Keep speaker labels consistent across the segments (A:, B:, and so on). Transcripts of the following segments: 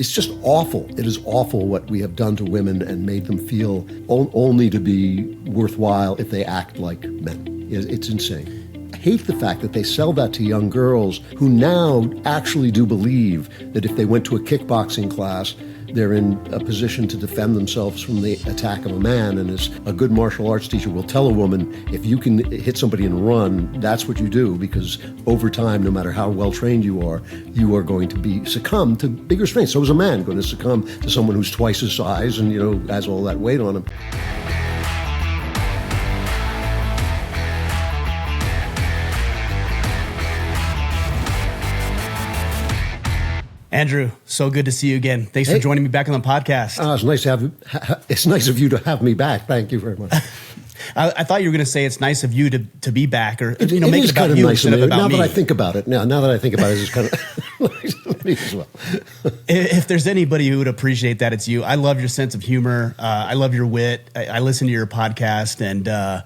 A: it's just awful. It is awful what we have done to women and made them feel only to be worthwhile if they act like men. It's insane. I hate the fact that they sell that to young girls who now actually do believe that if they went to a kickboxing class, they're in a position to defend themselves from the attack of a man. And as a good martial arts teacher will tell a woman, if you can hit somebody and run, that's what you do, because over time, no matter how well trained you are going to succumb to bigger strength. So is a man going to succumb to someone who's twice his size and, has all that weight on him.
B: Andrew, so good to see you again. Thanks for joining me back on the podcast.
A: It's nice to have. It's nice of you to have me back. Thank you very much.
B: I thought you were going to say it's nice of you to be back, or
A: it
B: make it about you
A: nice
B: instead of about me.
A: Now that I think about it, it's kind of nice of me as well.
B: If there's anybody who would appreciate that, it's you. I love your sense of humor. I love your wit. I listen to your podcast, and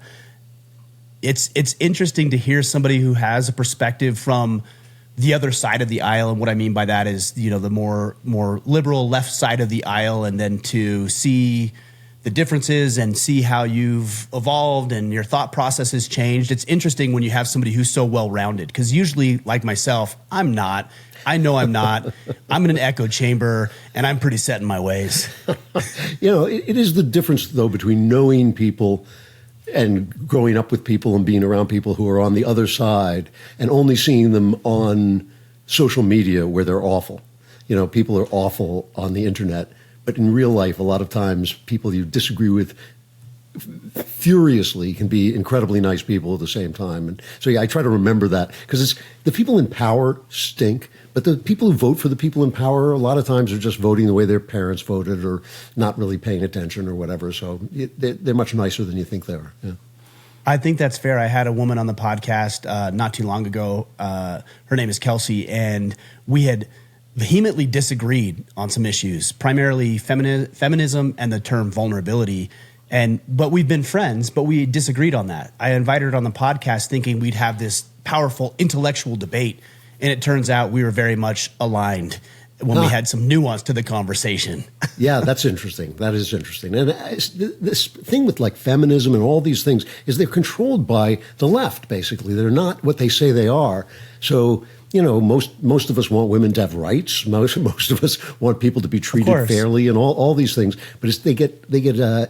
B: it's interesting to hear somebody who has a perspective from the other side of the aisle. And what I mean by that is, the more liberal left side of the aisle, and then to see the differences and see how you've evolved and your thought process has changed. It's interesting when you have somebody who's so well-rounded, because usually, like myself, I'm not. I know I'm not. I'm in an echo chamber, and I'm pretty set in my ways.
A: It is the difference, though, between knowing people and growing up with people and being around people who are on the other side and only seeing them on social media where they're awful. People are awful on the internet, but in real life, a lot of times people you disagree with furiously can be incredibly nice people at the same time. And so, I try to remember that, because the people in power stink, but the people who vote for the people in power a lot of times are just voting the way their parents voted or not really paying attention or whatever. So they're much nicer than you think they are. Yeah.
B: I think that's fair. I had a woman on the podcast not too long ago. Her name is Kelsey, and we had vehemently disagreed on some issues, primarily feminism and the term vulnerability. But we've been friends, but we disagreed on that. I invited her on the podcast thinking we'd have this powerful intellectual debate, and it turns out we were very much aligned when we had some nuance to the conversation. Yeah,
A: that's interesting. That is interesting. And this thing with like feminism and all these things is they're controlled by the left, basically. They're not what they say they are. So, most of us want women to have rights. Most of us want people to be treated fairly and all these things. But they get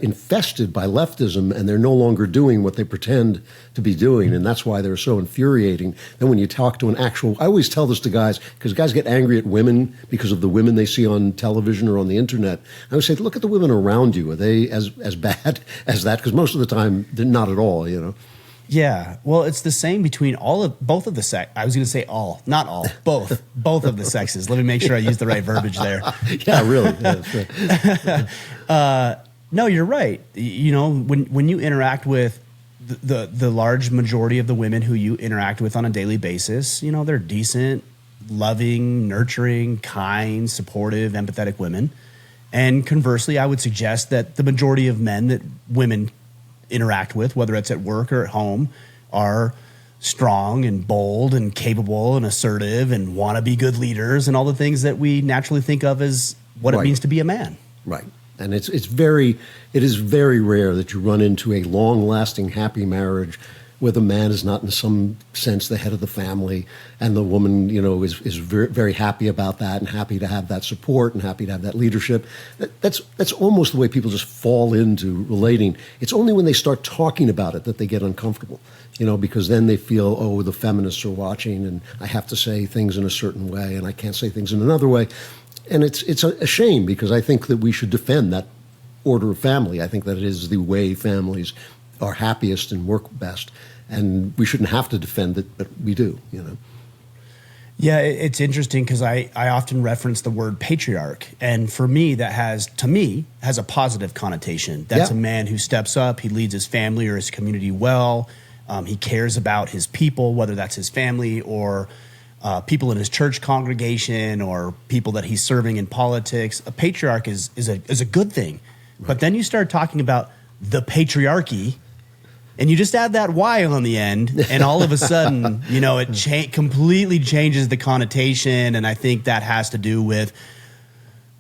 A: infested by leftism, and they're no longer doing what they pretend to be doing. And that's why they're so infuriating. Then when you talk to I always tell this to guys, because guys get angry at women because of the women they see on television or on the internet. I always say, look at the women around you. Are they as bad as that? Because most of the time, they're not at all,
B: Yeah, well, it's the same between both of the sex. I was going to say all, not all, both of the sexes. Let me make sure I use the right verbiage there.
A: Yeah, really. Yeah,
B: no, you're right. When you interact with the large majority of the women who you interact with on a daily basis, they're decent, loving, nurturing, kind, supportive, empathetic women. And conversely, I would suggest that the majority of men that women interact with, whether it's at work or at home, are strong and bold and capable and assertive and want to be good leaders and all the things that we naturally think of as what it means to be a man.
A: Right. And it is very rare that you run into a long-lasting happy marriage where the man is not in some sense the head of the family, and the woman, is very, very happy about that and happy to have that support and happy to have that leadership. That's almost the way people just fall into relating. It's only when they start talking about it that they get uncomfortable, because then they feel, oh, the feminists are watching and I have to say things in a certain way and I can't say things in another way. And it's a shame, because I think that we should defend that order of family. I think that it is the way families are happiest and work best, and we shouldn't have to defend it, but we do,
B: Yeah, it's interesting because I often reference the word patriarch, and for me, that has a positive connotation. That's a man who steps up, he leads his family or his community well, he cares about his people, whether that's his family or people in his church congregation or people that he's serving in politics. A patriarch is a good thing, right. But then you start talking about the patriarchy, and you just add that Y on the end, and all of a sudden, it completely changes the connotation. And I think that has to do with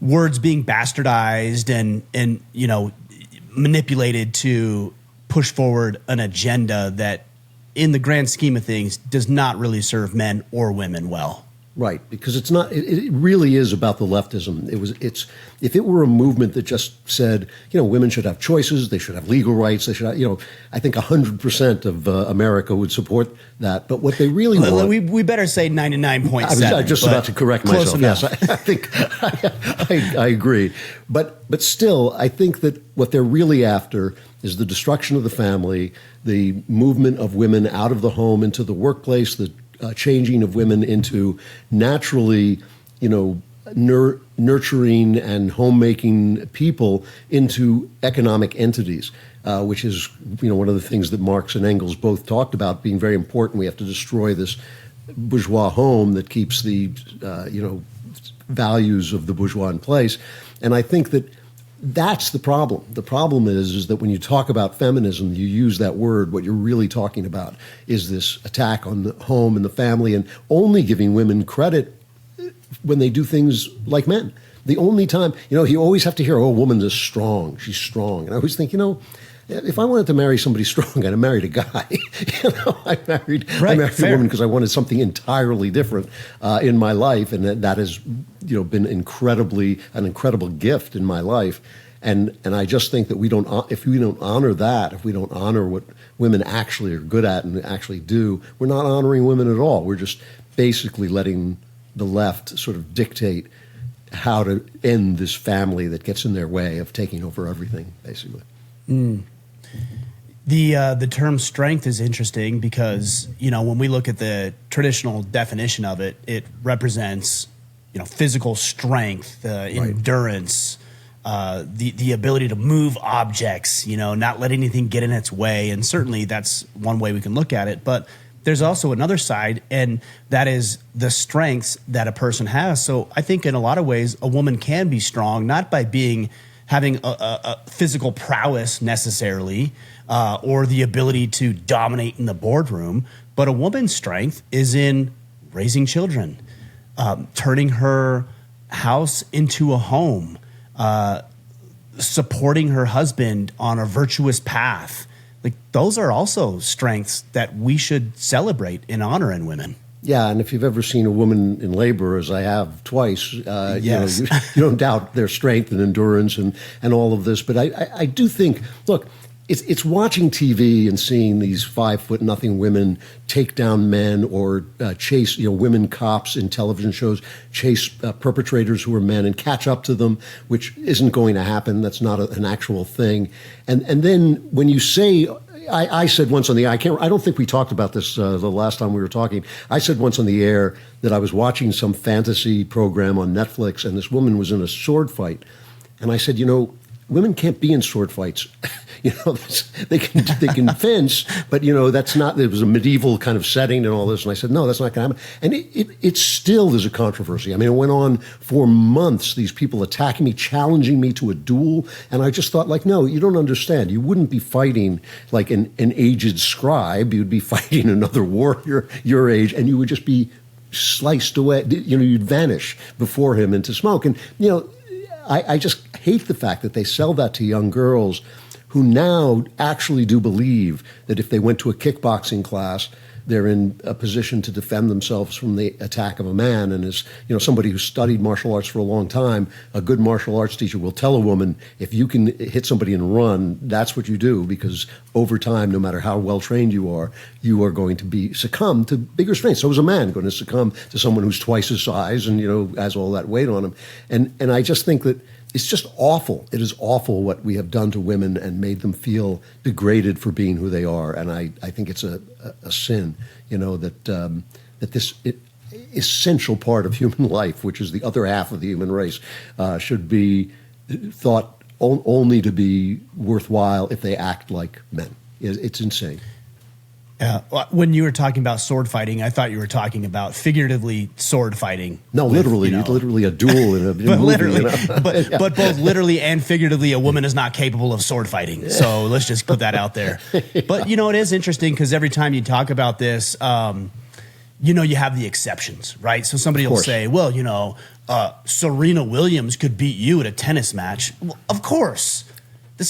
B: words being bastardized and manipulated to push forward an agenda that, in the grand scheme of things, does not really serve men or women well.
A: Right, because it's not. It really is about the leftism. It's if it were a movement that just said, women should have choices, they should have legal rights, they should have, I think 100% of America would support that. But what they really want,
B: we better say 99.7.
A: I was just about to correct myself. Yes, I think I agree. But still, I think that what they're really after is the destruction of the family, the movement of women out of the home into the workplace, the changing of women into naturally, nurturing and homemaking people into economic entities, which is, one of the things that Marx and Engels both talked about being very important. We have to destroy this bourgeois home that keeps the, values of the bourgeois in place. And I think that that's the problem. The problem is that when you talk about feminism, you use that word. What you're really talking about is this attack on the home and the family, and only giving women credit when they do things like men. The only time, you always have to hear, "Oh, a woman is strong. She's strong." And I always think, if I wanted to marry somebody strong, I'd have married a guy. I married a woman because I wanted something entirely different in my life, and that has been an incredible gift in my life. And I just think that if we don't honor that, if we don't honor what women actually are good at and actually do, we're not honoring women at all. We're just basically letting the left sort of dictate how to end this family that gets in their way of taking over everything, basically.
B: Mm. The term strength is interesting because, when we look at the traditional definition of it, it represents, physical strength, endurance, the ability to move objects, not let anything get in its way. And certainly that's one way we can look at it. But there's also another side, and that is the strengths that a person has. So I think in a lot of ways, a woman can be strong, not by having a physical prowess necessarily, or the ability to dominate in the boardroom. But a woman's strength is in raising children, turning her house into a home, supporting her husband on a virtuous path. Like, those are also strengths that we should celebrate and honor in women.
A: Yeah, and if you've ever seen a woman in labor, as I have twice,
B: yes.
A: you don't doubt their strength and endurance and all of this. But I do think, look, it's watching TV and seeing these 5'0" women take down men or chase, women cops in television shows, chase perpetrators who are men and catch up to them, which isn't going to happen. That's not an actual thing. And then when you say, I said once on the air, I don't think we talked about this the last time we were talking. I said once on the air that I was watching some fantasy program on Netflix, and this woman was in a sword fight. And I said, women can't be in sword fights. They can fence, but that's not. It was a medieval kind of setting and all this. And I said, no, that's not going to happen. And it still is a controversy. I mean, it went on for months. These people attacking me, challenging me to a duel, and I just thought, no, you don't understand. You wouldn't be fighting like an aged scribe. You'd be fighting another warrior your age, and you would just be sliced away. You'd vanish before him into smoke. And I just hate the fact that they sell that to young girls who now actually do believe that if they went to a kickboxing class, they're in a position to defend themselves from the attack of a man. And as somebody who studied martial arts for a long time, a good martial arts teacher will tell a woman, if you can hit somebody and run, that's what you do, because over time, no matter how well trained you are going to succumb to bigger strength. So is a man going to succumb to someone who's twice his size and has all that weight on him. And I just think that it's just awful. It is awful what we have done to women and made them feel degraded for being who they are. And I think it's a sin, that this essential part of human life, which is the other half of the human race, should be thought only to be worthwhile if they act like men. It's insane.
B: When you were talking about sword fighting, I thought you were talking about figuratively sword fighting.
A: No, literally a duel in a
B: but
A: movie.
B: Literally, but both literally and figuratively, a woman is not capable of sword fighting. So let's just put that out there. But it is interesting because every time you talk about this, you have the exceptions, right? So somebody will say, well, Serena Williams could beat you at a tennis match. Well, of course.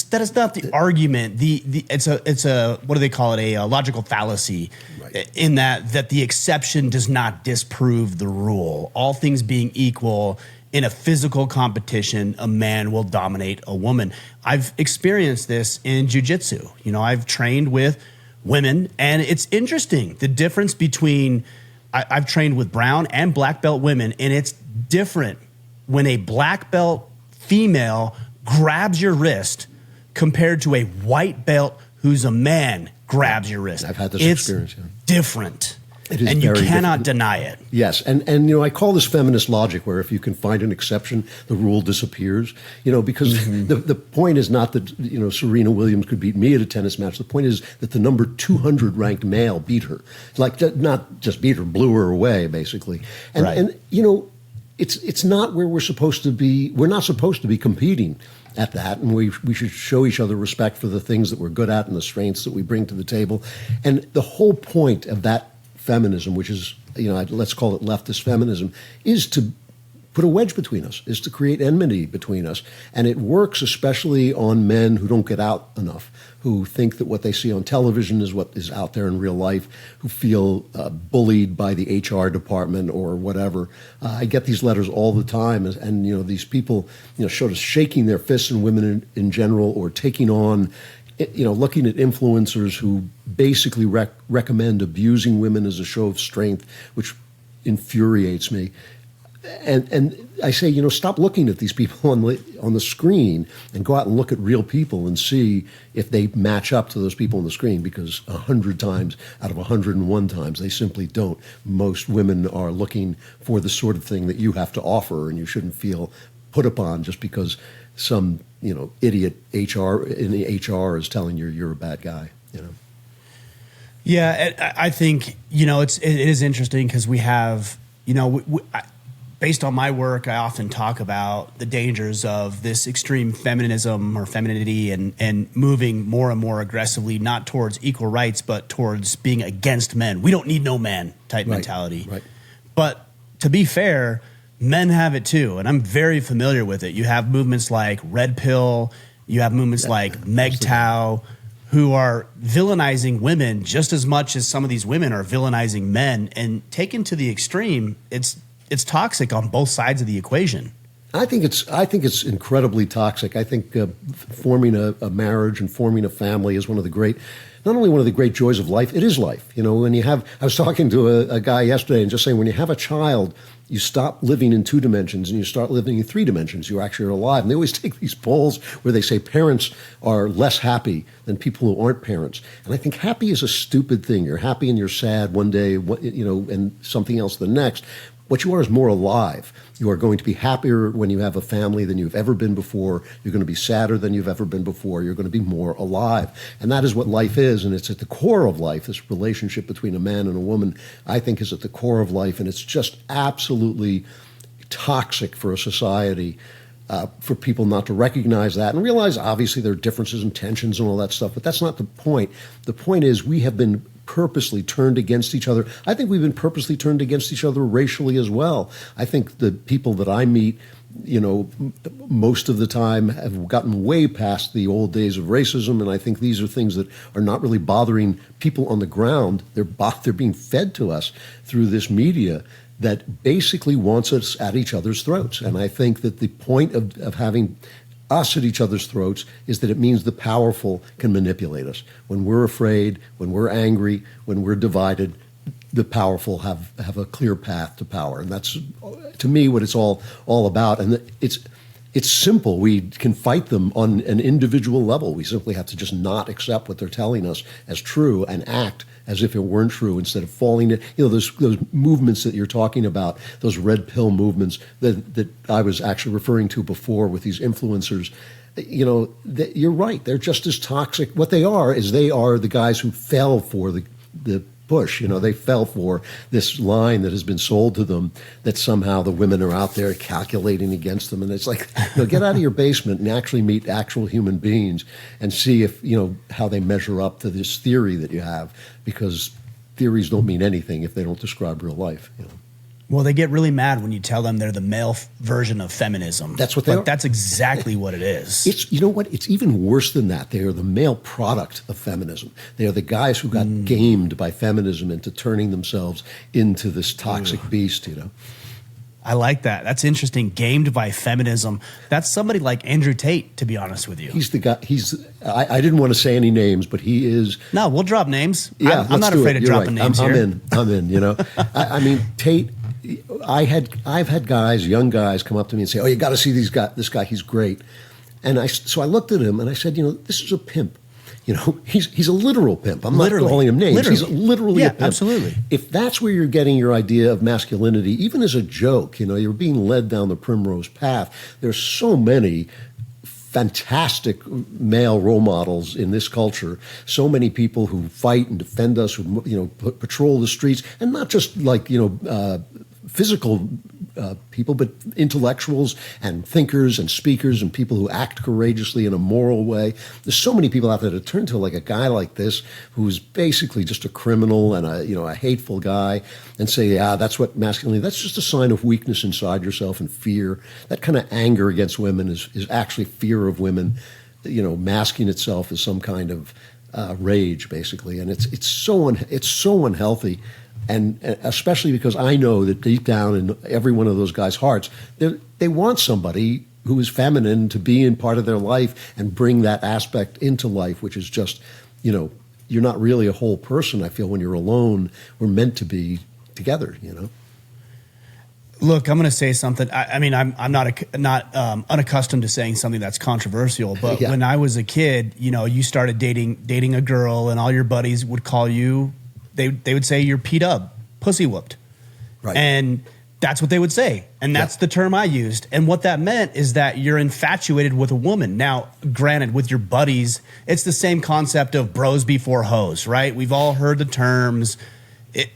B: That is not the argument. It's a what do they call it? A logical fallacy, right. In that the exception does not disprove the rule. All things being equal, in a physical competition, a man will dominate a woman. I've experienced this in jiu-jitsu. You know, I've trained with women, and it's interesting the difference between. I've trained with brown and black belt women, and it's different when a black belt female grabs your wrist compared to a white belt who's a man grabs your wrist.
A: I've had this experience. Yeah.
B: Different.
A: It is
B: and you cannot
A: different.
B: Deny it.
A: Yes, and you know, I call this feminist logic, where if you can find an exception, the rule disappears. You know, because the point is not that, you know, Serena Williams could beat me at a tennis match. The point is that the number 200 ranked male beat her, like not just beat her, blew her away, basically. And
B: right.
A: And you know, it's not where we're supposed to be. We're not supposed to be competing at that, and we should show each other respect for the things that we're good at and the strengths that we bring to the table. And the whole point of that feminism, which is, you know, let's call it leftist feminism, is to put a wedge between us, is to create enmity between us. And it works especially on men who don't get out enough, who think that what they see on television is what is out there in real life, who feel bullied by the HR department or whatever. I get these letters all the time, and you know, these people, you know, sort of shaking their fists in women in general, or taking on, you know, looking at influencers who basically recommend abusing women as a show of strength, which infuriates me. And I say, you know, stop looking at these people on the screen and go out and look at real people and see if they match up to those people on the screen, because 100 times out of 101 times, they simply don't. Most women are looking for the sort of thing that you have to offer, and you shouldn't feel put upon just because some, you know, idiot HR in the HR is telling you you're a bad guy, you know.
B: Yeah, I think, you know, it is interesting because we have, you know, based on my work, I often talk about the dangers of this extreme feminism or femininity and moving more and more aggressively, not towards equal rights, but towards being against men. We don't need no man type mentality.
A: Right.
B: But to be fair, men have it too, and I'm very familiar with it. You have movements like Red Pill, you have movements like MGTOW, who are villainizing women just as much as some of these women are villainizing men. And taken to the extreme, it's toxic on both sides of the equation.
A: I think it's incredibly toxic. I think forming a marriage and forming a family is not only one of the great joys of life, it is life. You know, I was talking to a guy yesterday and just saying, when you have a child, you stop living in 2 dimensions and you start living in 3 dimensions. You actually are alive. And they always take these polls where they say parents are less happy than people who aren't parents. And I think happy is a stupid thing. You're happy and you're sad one day, you know, and something else the next. What you are is more alive. You are going to be happier when you have a family than you've ever been before. You're going to be sadder than you've ever been before. You're going to be more alive. And that is what life is, and it's at the core of life. This relationship between a man and a woman, I think, is at the core of life, and it's just absolutely toxic for a society for people not to recognize that and realize, obviously, there are differences and tensions and all that stuff, but that's not the point. The point is we have been purposely turned against each other. I think we've been purposely turned against each other racially as well. I think the people that I meet, you know, most of the time have gotten way past the old days of racism, and I think these are things that are not really bothering people on the ground. They're being fed to us through this media that basically wants us at each other's throats. And I think that the point of having us at each other's throats is that it means the powerful can manipulate us. When we're afraid, when we're angry, when we're divided, the powerful have a clear path to power. And that's, to me, what it's all about. And it's simple. We can fight them on an individual level. We simply have to just not accept what they're telling us as true and act as if it weren't true, instead of falling in, you know, those movements that you're talking about, those red pill movements that I was actually referring to before with these influencers. You know, you're right. They're just as toxic. What they are is they are the guys who fell for the push. You know, they fell for this line that has been sold to them that somehow the women are out there calculating against them. And it's like, you know, get out of your basement and actually meet actual human beings and see if, you know, how they measure up to this theory that you have, because theories don't mean anything if they don't describe real life, you know.
B: Well, they get really mad when you tell them they're the male version of feminism.
A: That's what they are.
B: That's exactly what it is.
A: It's, you know what? It's even worse than that. They are the male product of feminism. They are the guys who got gamed by feminism into turning themselves into this toxic beast, you know?
B: I like that. That's interesting. Gamed by feminism. That's somebody like Andrew Tate, to be honest with you.
A: He's the guy. I didn't want to say any names, but he is.
B: No, we'll drop names.
A: Yeah,
B: I'm not afraid of dropping names here.
A: I'm in. You know, I mean, Tate. I've had guys, young guys, come up to me and say, "Oh, you got to see this guy. He's great." And so I looked at him and I said, "You know, this is a pimp. You know, he's a literal pimp. I'm not calling him names.
B: Literally.
A: He's literally a pimp.
B: Absolutely.
A: If that's where you're getting your idea of masculinity, even as a joke, you know, you're being led down the primrose path. There's so many fantastic male role models in this culture. So many people who fight and defend us, who, you know, patrol the streets, and not just like, you know, physical people, but intellectuals and thinkers and speakers and people who act courageously in a moral way. There's so many people out there to turn to like a guy like this who's basically just a criminal and a hateful guy and say, yeah, that's what masculinity, that's just a sign of weakness inside yourself and fear. That kind of anger against women is actually fear of women, you know, masking itself as some kind of rage, basically. And it's so unhealthy. And especially because I know that deep down in every one of those guys' hearts, they want somebody who is feminine to be in part of their life and bring that aspect into life, which is just, you know, you're not really a whole person, I feel, when you're alone. We're meant to be together, you know?
B: Look, I'm going to say something. I mean, I'm not unaccustomed to saying something that's controversial, but when I was a kid, you know, you started dating a girl and all your buddies would call you, they would say you're P-dub, pussy whooped.
A: Right.
B: And that's what they would say. And that's the term I used. And what that meant is that you're infatuated with a woman. Now, granted, with your buddies, it's the same concept of bros before hoes, right? We've all heard the terms.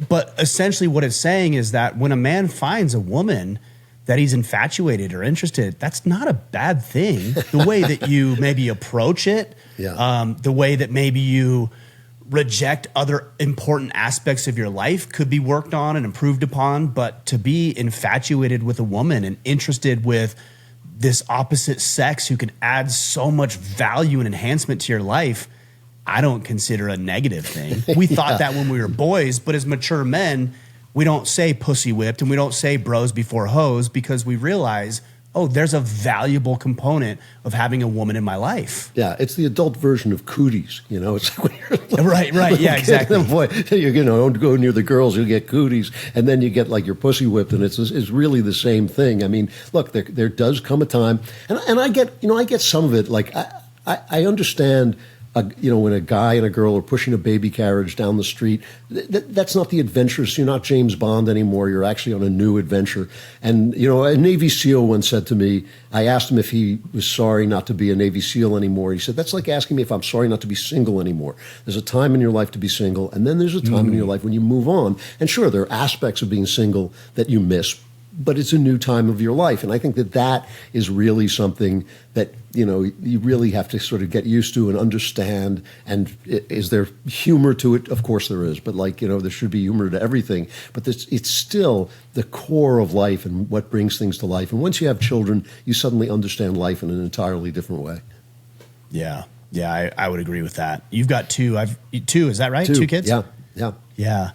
B: But essentially what it's saying is that when a man finds a woman that he's infatuated or interested, that's not a bad thing. The way that you maybe approach it, the way that maybe you reject other important aspects of your life could be worked on and improved upon. But to be infatuated with a woman and interested with this opposite sex who can add so much value and enhancement to your life, I don't consider a negative thing. We thought that when we were boys, but as mature men, we don't say pussy whipped and we don't say bros before hoes because we realize, oh, there's a valuable component of having a woman in my life.
A: Yeah, it's the adult version of cooties, you know. It's like when you're
B: right, yeah, exactly.
A: Boy, you know, don't go near the girls, you'll get cooties, and then you get like your pussy whipped, and it's really the same thing. I mean, look, there does come a time, and I get some of it. Like I understand. You know, when a guy and a girl are pushing a baby carriage down the street, that's not the adventurous. You're not James Bond anymore. You're actually on a new adventure. And, you know, a Navy SEAL once said to me, I asked him if he was sorry not to be a Navy SEAL anymore. He said, that's like asking me if I'm sorry not to be single anymore. There's a time in your life to be single, and then there's a time in your life when you move on. And sure, there are aspects of being single that you miss, but it's a new time of your life. And I think that is really something that, you know, you really have to sort of get used to and understand. And is there humor to it? Of course there is. But like, you know, there should be humor to everything. But it's still the core of life and what brings things to life. And once you have children, you suddenly understand life in an entirely different way.
B: Yeah. Yeah, I would agree with that. You've got two, is that right?
A: 2
B: kids?
A: Yeah.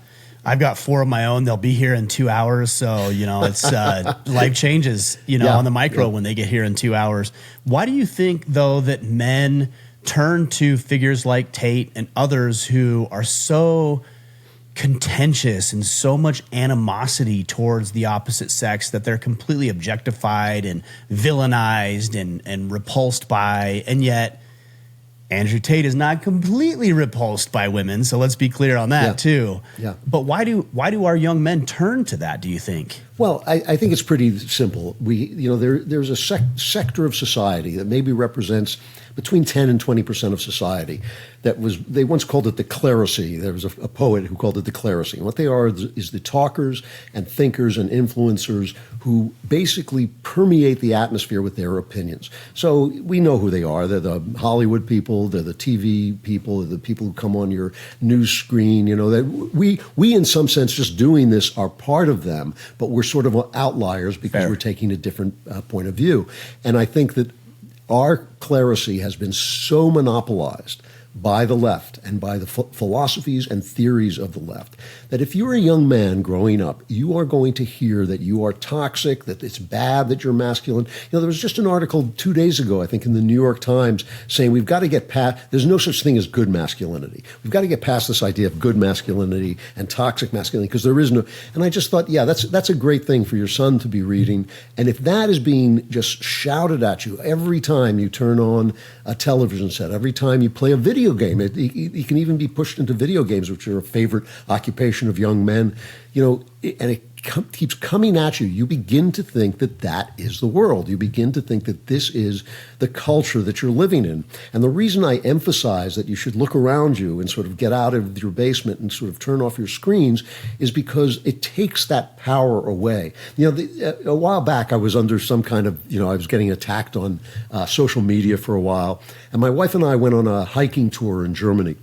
B: I've got 4 of my own. They'll be here in 2 hours. So, you know, it's life changes, you know, on the micro when they get here in 2 hours. Why do you think, though, that men turn to figures like Tate and others who are so contentious and so much animosity towards the opposite sex that they're completely objectified and villainized and repulsed by, and yet Andrew Tate is not completely repulsed by women, so let's be clear on that too.
A: Yeah.
B: But why do our young men turn to that, do you think?
A: Well, I think it's pretty simple. There's a sector of society that maybe represents between 10 and 20% of society. They once called it the clerisy. There was a poet who called it the clerisy. And what they are is the talkers and thinkers and influencers who basically permeate the atmosphere with their opinions. So we know who they are. They're the Hollywood people. They're the TV people. They're the people who come on your news screen. That we in some sense just doing this are part of them, but we're sort of outliers because
B: Fair.
A: we're taking a different point of view. And I think that our clerisy has been so monopolized by the left and by the philosophies and theories of the left that if you're a young man growing up, you are going to hear that you are toxic, that it's bad that you're masculine. There was just an article 2 days ago, I think, in the New York Times saying we've got to get past, there's no such thing as good masculinity. We've got to get past this idea of good masculinity and toxic masculinity because there is no, and I just thought, yeah, that's a great thing for your son to be reading. And if that is being just shouted at you every time you turn on a television set, every time you play a video game, it can even be pushed into video games, which are a favorite occupation of young men, and it keeps coming at you. You begin to think that is the world. You begin to think that this is the culture that you're living in. And the reason I emphasize that you should look around you and sort of get out of your basement and sort of turn off your screens is because it takes that power away. A while back, I was under some kind of, I was getting attacked on social media for a while. And my wife and I went on a hiking tour in Germany.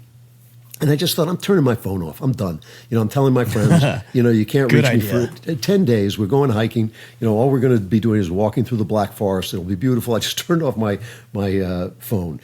A: And I just thought, I'm turning my phone off. I'm done. I'm telling my friends, you can't reach me for 10 days. We're going hiking. All we're going to be doing is walking through the Black Forest. It'll be beautiful. I just turned off my phone.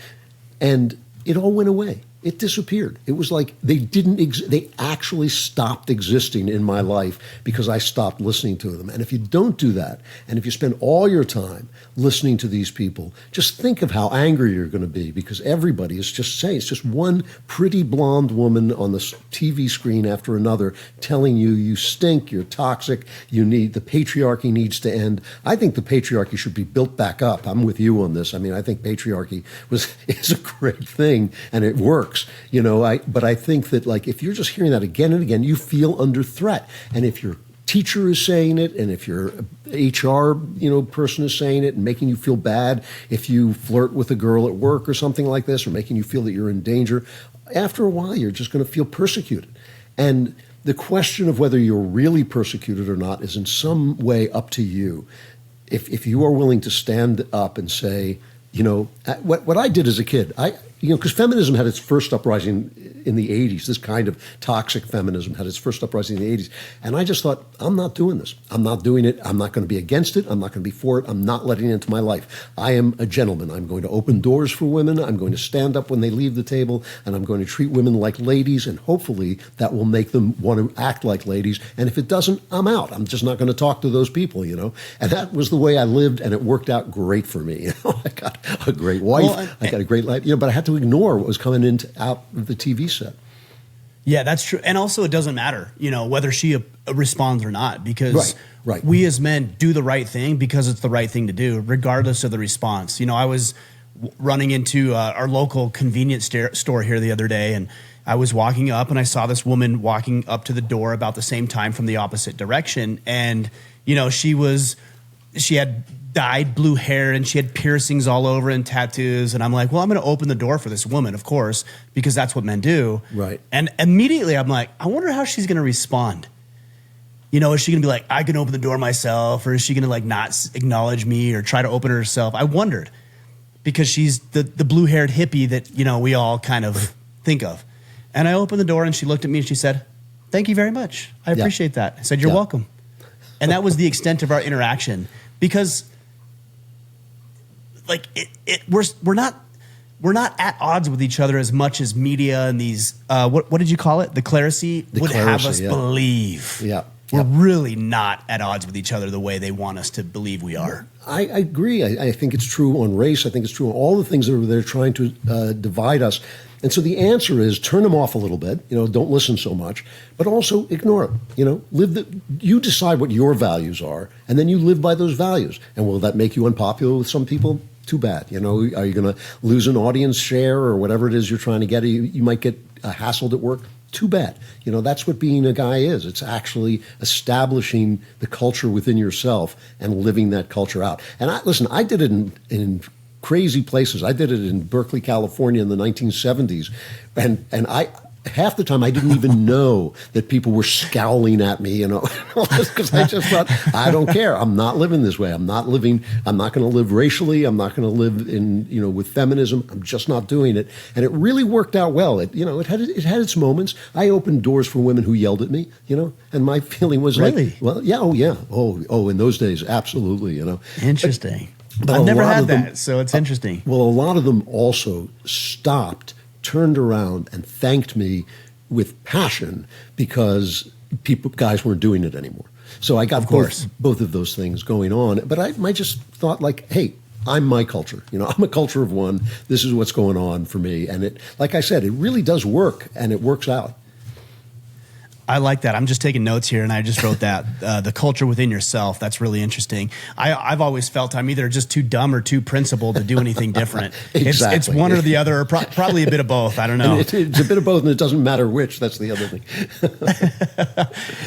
A: And it all went away. It disappeared. It was like they they actually stopped existing in my life because I stopped listening to them. And if you don't do that, and if you spend all your time listening to these people, just think of how angry you're going to be because everybody is just saying, it's just one pretty blonde woman on the TV screen after another telling you stink, you're toxic, the patriarchy needs to end. I think the patriarchy should be built back up. I'm with you on this. I mean, I think patriarchy is a great thing and it works. But I think that if you're just hearing that again and again, you feel under threat. And if your teacher is saying it, and if your HR person is saying it and making you feel bad, if you flirt with a girl at work or something like this, or making you feel that you're in danger, after a while you're just going to feel persecuted. And the question of whether you're really persecuted or not is in some way up to you. If you are willing to stand up and say, what I did as a kid, because feminism had its first uprising in the 80s. This kind of toxic feminism had its first uprising in the 80s. And I just thought, I'm not doing this. I'm not doing it. I'm not going to be against it. I'm not going to be for it. I'm not letting it into my life. I am a gentleman. I'm going to open doors for women. I'm going to stand up when they leave the table. And I'm going to treat women like ladies. And hopefully that will make them want to act like ladies. And if it doesn't, I'm out. I'm just not going to talk to those people, And that was the way I lived. And it worked out great for me. I got a great wife. I got a great life. But I had to ignore what was coming out of the TV set.
B: Yeah, that's true. And also it doesn't matter, whether she responds or not, because
A: right.
B: We as men do the right thing because it's the right thing to do, regardless of the response. I was running into our local convenience store here the other day, and I was walking up and I saw this woman walking up to the door about the same time from the opposite direction. And, she had dyed blue hair and she had piercings all over and tattoos. And I'm like, well, I'm going to open the door for this woman, of course, because that's what men do.
A: Right.
B: And immediately I'm like, I wonder how she's going to respond. Is she going to be like, I can open the door myself? Or is she going to not acknowledge me or try to open it herself? I wondered because she's the blue-haired hippie that, we all kind of think of. And I opened the door and she looked at me and she said, thank you very much. I appreciate that. I said, you're welcome. And that was the extent of our interaction because we're not at odds with each other as much as media and these what did you call it? The clerisy would have us believe.
A: Yeah.
B: We're really not at odds with each other the way they want us to believe we are.
A: I agree. I think it's true on race. I think it's true on all the things that they're trying to divide us. And so the answer is turn them off a little bit. Don't listen so much, but also ignore it. You decide what your values are, and then you live by those values. And will that make you unpopular with some people? Too bad. Are you going to lose an audience share or whatever it is you're trying to get? You might get hassled at work. Too bad. That's what being a guy is. It's actually establishing the culture within yourself and living that culture out. And I did it in crazy places. I did it in Berkeley, California in the 1970s. And I half the time I didn't even know that people were scowling at me, because I just thought, I don't care. I'm not living this way. I'm not going to live racially. I'm not going to live with feminism. I'm just not doing it. And it really worked out well. It had its moments. I opened doors for women who yelled at me, and my feeling was
B: really?
A: Like, well, yeah, oh yeah. Oh, in those days, absolutely,
B: Interesting.
A: But
B: I've never had
A: them,
B: that, so it's interesting.
A: Well, a lot of them also stopped, turned around, and thanked me with passion because guys weren't doing it anymore. So I got both of those things going on. But I just thought, like, hey, I'm my culture. I'm a culture of one. This is what's going on for me. And it, like I said, it really does work, and it works out.
B: I like that. I'm just taking notes here, and I just wrote that. The culture within yourself. That's really interesting. I've always felt I'm either just too dumb or too principled to do anything different.
A: Exactly.
B: It's one or the other, or probably a bit of both. I don't know.
A: It's a bit of both, and it doesn't matter which. That's the other thing.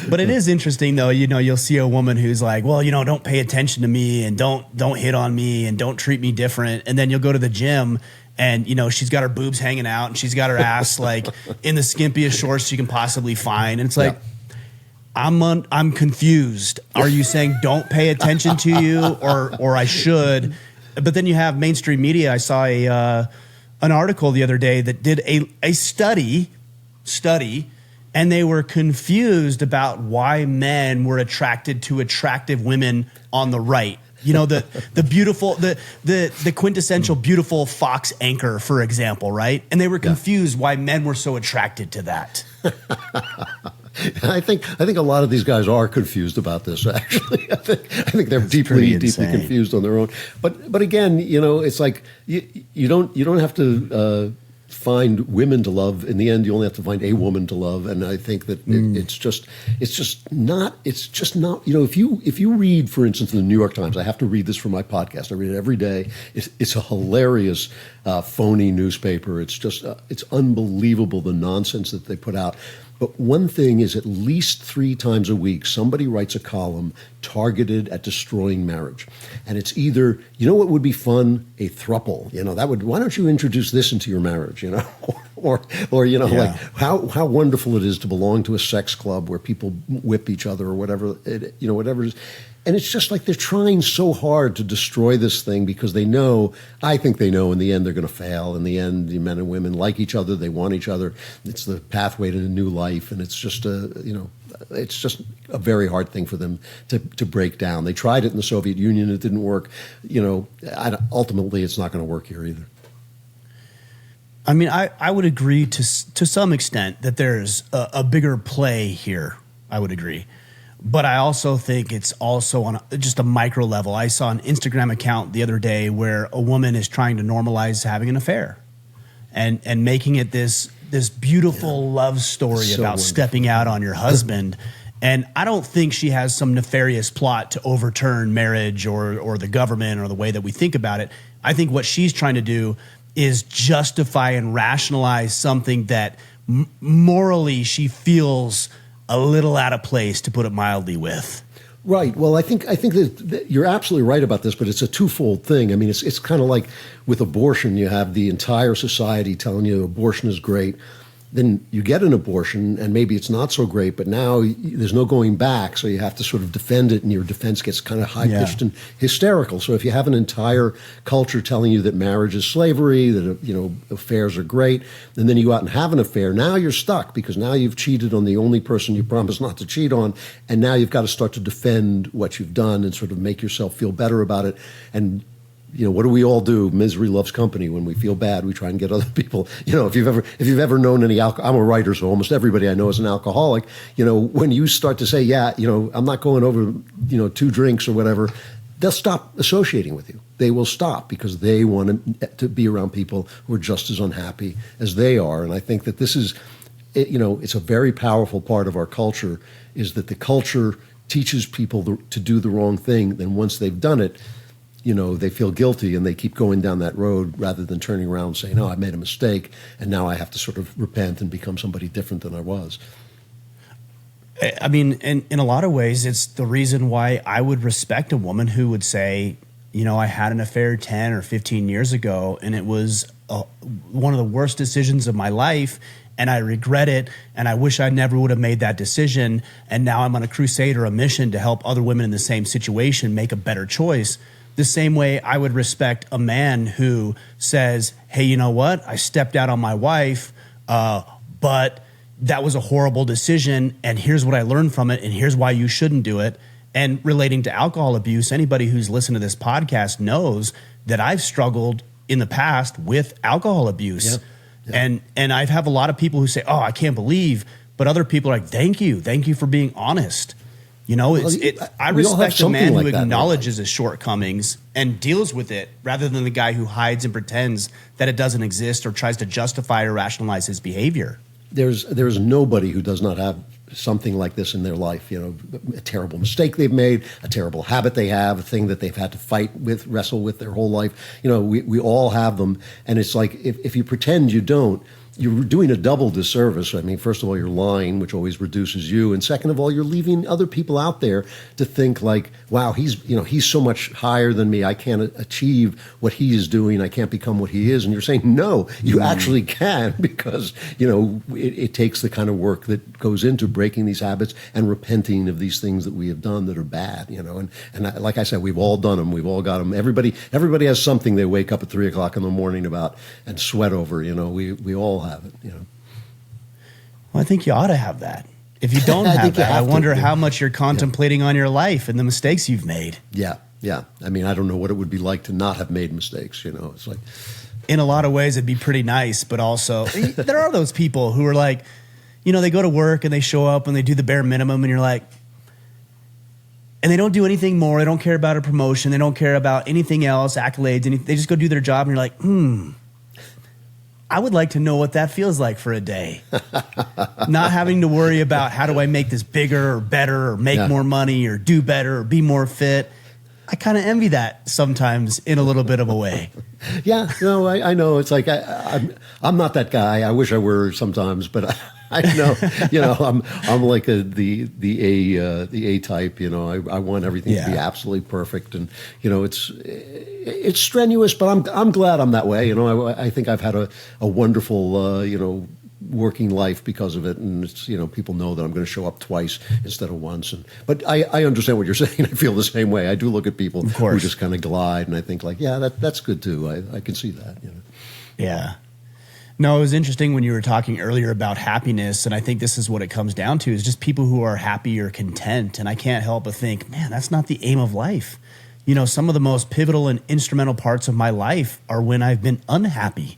B: But it is interesting, though. You'll see a woman who's like, well, don't pay attention to me, and don't hit on me, and don't treat me different. And then you'll go to the gym, and she's got her boobs hanging out, and she's got her ass like in the skimpiest shorts she can possibly find, and it's like, I'm confused. Are you saying don't pay attention to you, or I should? But then you have mainstream media. I saw an article the other day that did a study, and they were confused about why men were attracted to attractive women on the right. The beautiful, the quintessential beautiful Fox anchor, for example, right? And they were confused why men were so attracted to that.
A: I think a lot of these guys are confused about this. Actually, I think they're deeply confused on their own. But again, it's like you don't have to find women to love. In the end, you only have to find a woman to love. And I think that it's just not. If you read, for instance, in the New York Times, I have to read this for my podcast. I read it every day. It's a hilarious, phony newspaper. It's just it's unbelievable, the nonsense that they put out. But one thing is, at least 3 times a week, somebody writes a column targeted at destroying marriage. And it's either, what would be fun? A throuple. Why don't you introduce this into your marriage, or like how wonderful it is to belong to a sex club where people whip each other or whatever, whatever it is. And it's just like they're trying so hard to destroy this thing because I think they know in the end they're going to fail. In the end, the men and women like each other. They want each other. It's the pathway to a new life. And it's just it's just a very hard thing for them to break down. They tried it in the Soviet Union. It didn't work. Ultimately, it's not going to work here either.
B: I mean, I would agree to some extent that there's a bigger play here. I would agree. But I also think it's also on just a micro level. I saw an Instagram account the other day where a woman is trying to normalize having an affair and making it this beautiful love story about stepping out on your husband. And I don't think she has some nefarious plot to overturn marriage or the government or the way that we think about it. I think what she's trying to do is justify and rationalize something that morally she feels a little out of place, to put it mildly, with.
A: Right. Well, I think that you're absolutely right about this, but it's a twofold thing. I mean, it's kind of like with abortion. You have the entire society telling you abortion is great. Then you get an abortion, and maybe it's not so great, but now there's no going back, so you have to sort of defend it, and your defense gets kind of high-pitched and hysterical. So if you have an entire culture telling you that marriage is slavery, that affairs are great, and then you go out and have an affair, now you're stuck because now you've cheated on the only person you promised not to cheat on, and now you've got to start to defend what you've done and sort of make yourself feel better about it. And what do we all do? Misery loves company. When we feel bad, we try and get other people. If you've ever known any alcohol, I'm a writer, so almost everybody I know is an alcoholic. When you start to say, I'm not going over, 2 drinks or whatever, they'll stop associating with you. They will stop because they want to be around people who are just as unhappy as they are. And I think that this is, it's a very powerful part of our culture, is that the culture teaches people to do the wrong thing. Then once they've done it, they feel guilty and they keep going down that road rather than turning around and saying, I made a mistake and now I have to sort of repent and become somebody different than I was.
B: I mean, in a lot of ways, it's the reason why I would respect a woman who would say, I had an affair 10 or 15 years ago, and it was one of the worst decisions of my life, and I regret it, and I wish I never would have made that decision, and now I'm on a crusade or a mission to help other women in the same situation make a better choice. The same way I would respect a man who says, hey, you know what? I stepped out on my wife, but that was a horrible decision, and here's what I learned from it, and here's why you shouldn't do it. And relating to alcohol abuse, anybody who's listened to this podcast knows that I've struggled in the past with alcohol abuse.
A: Yep. Yep.
B: And I have a lot of people who say, oh, I can't believe, but other people are like, thank you for being honest. I respect a man who acknowledges his shortcomings and deals with it rather than the guy who hides and pretends that it doesn't exist or tries to justify or rationalize his behavior.
A: There's nobody who does not have something like this in their life, a terrible mistake they've made, a terrible habit they have, a thing that they've had to fight with, wrestle with their whole life. We all have them. And it's like, if you pretend you don't, you're doing a double disservice. I mean, first of all, you're lying, which always reduces you. And second of all, you're leaving other people out there to think like, wow, he's so much higher than me. I can't achieve what he is doing. I can't become what he is. And you're saying, no, you actually can, because, it takes the kind of work that goes into breaking these habits and repenting of these things that we have done that are bad, like I said, we've all done them. We've all got them. Everybody has something they wake up at 3 o'clock in the morning about and sweat over, we all have it,
B: Well, I think you ought to have that. If you don't have that, I wonder how much you're contemplating on your life and the mistakes you've made.
A: Yeah. I mean, I don't know what it would be like to not have made mistakes, It's like,
B: in a lot of ways, it'd be pretty nice, but also there are those people who are like, they go to work and they show up and they do the bare minimum, and you're like, and they don't do anything more. They don't care about a promotion. They don't care about anything else, accolades. They just go do their job, and you're like, I would like to know what that feels like for a day. Not having to worry about how do I make this bigger or better or make more money or do better or be more fit. I kind of envy that sometimes in a little bit of a way.
A: Yeah, I know. It's like I'm not that guy. I wish I were sometimes, but I know, I'm like the A type. I want everything to be absolutely perfect, and it's strenuous, but I'm glad I'm that way. I think I've had a wonderful working life because of it, and it's people know that I'm going to show up twice instead of once. But I understand what you're saying. I feel the same way. I do look at people who just kind of glide, and I think like, yeah, that's good too. I can see that.
B: Yeah. No, it was interesting when you were talking earlier about happiness, and I think this is what it comes down to, is just people who are happy or content. And I can't help but think, man, that's not the aim of life. Some of the most pivotal and instrumental parts of my life are when I've been unhappy.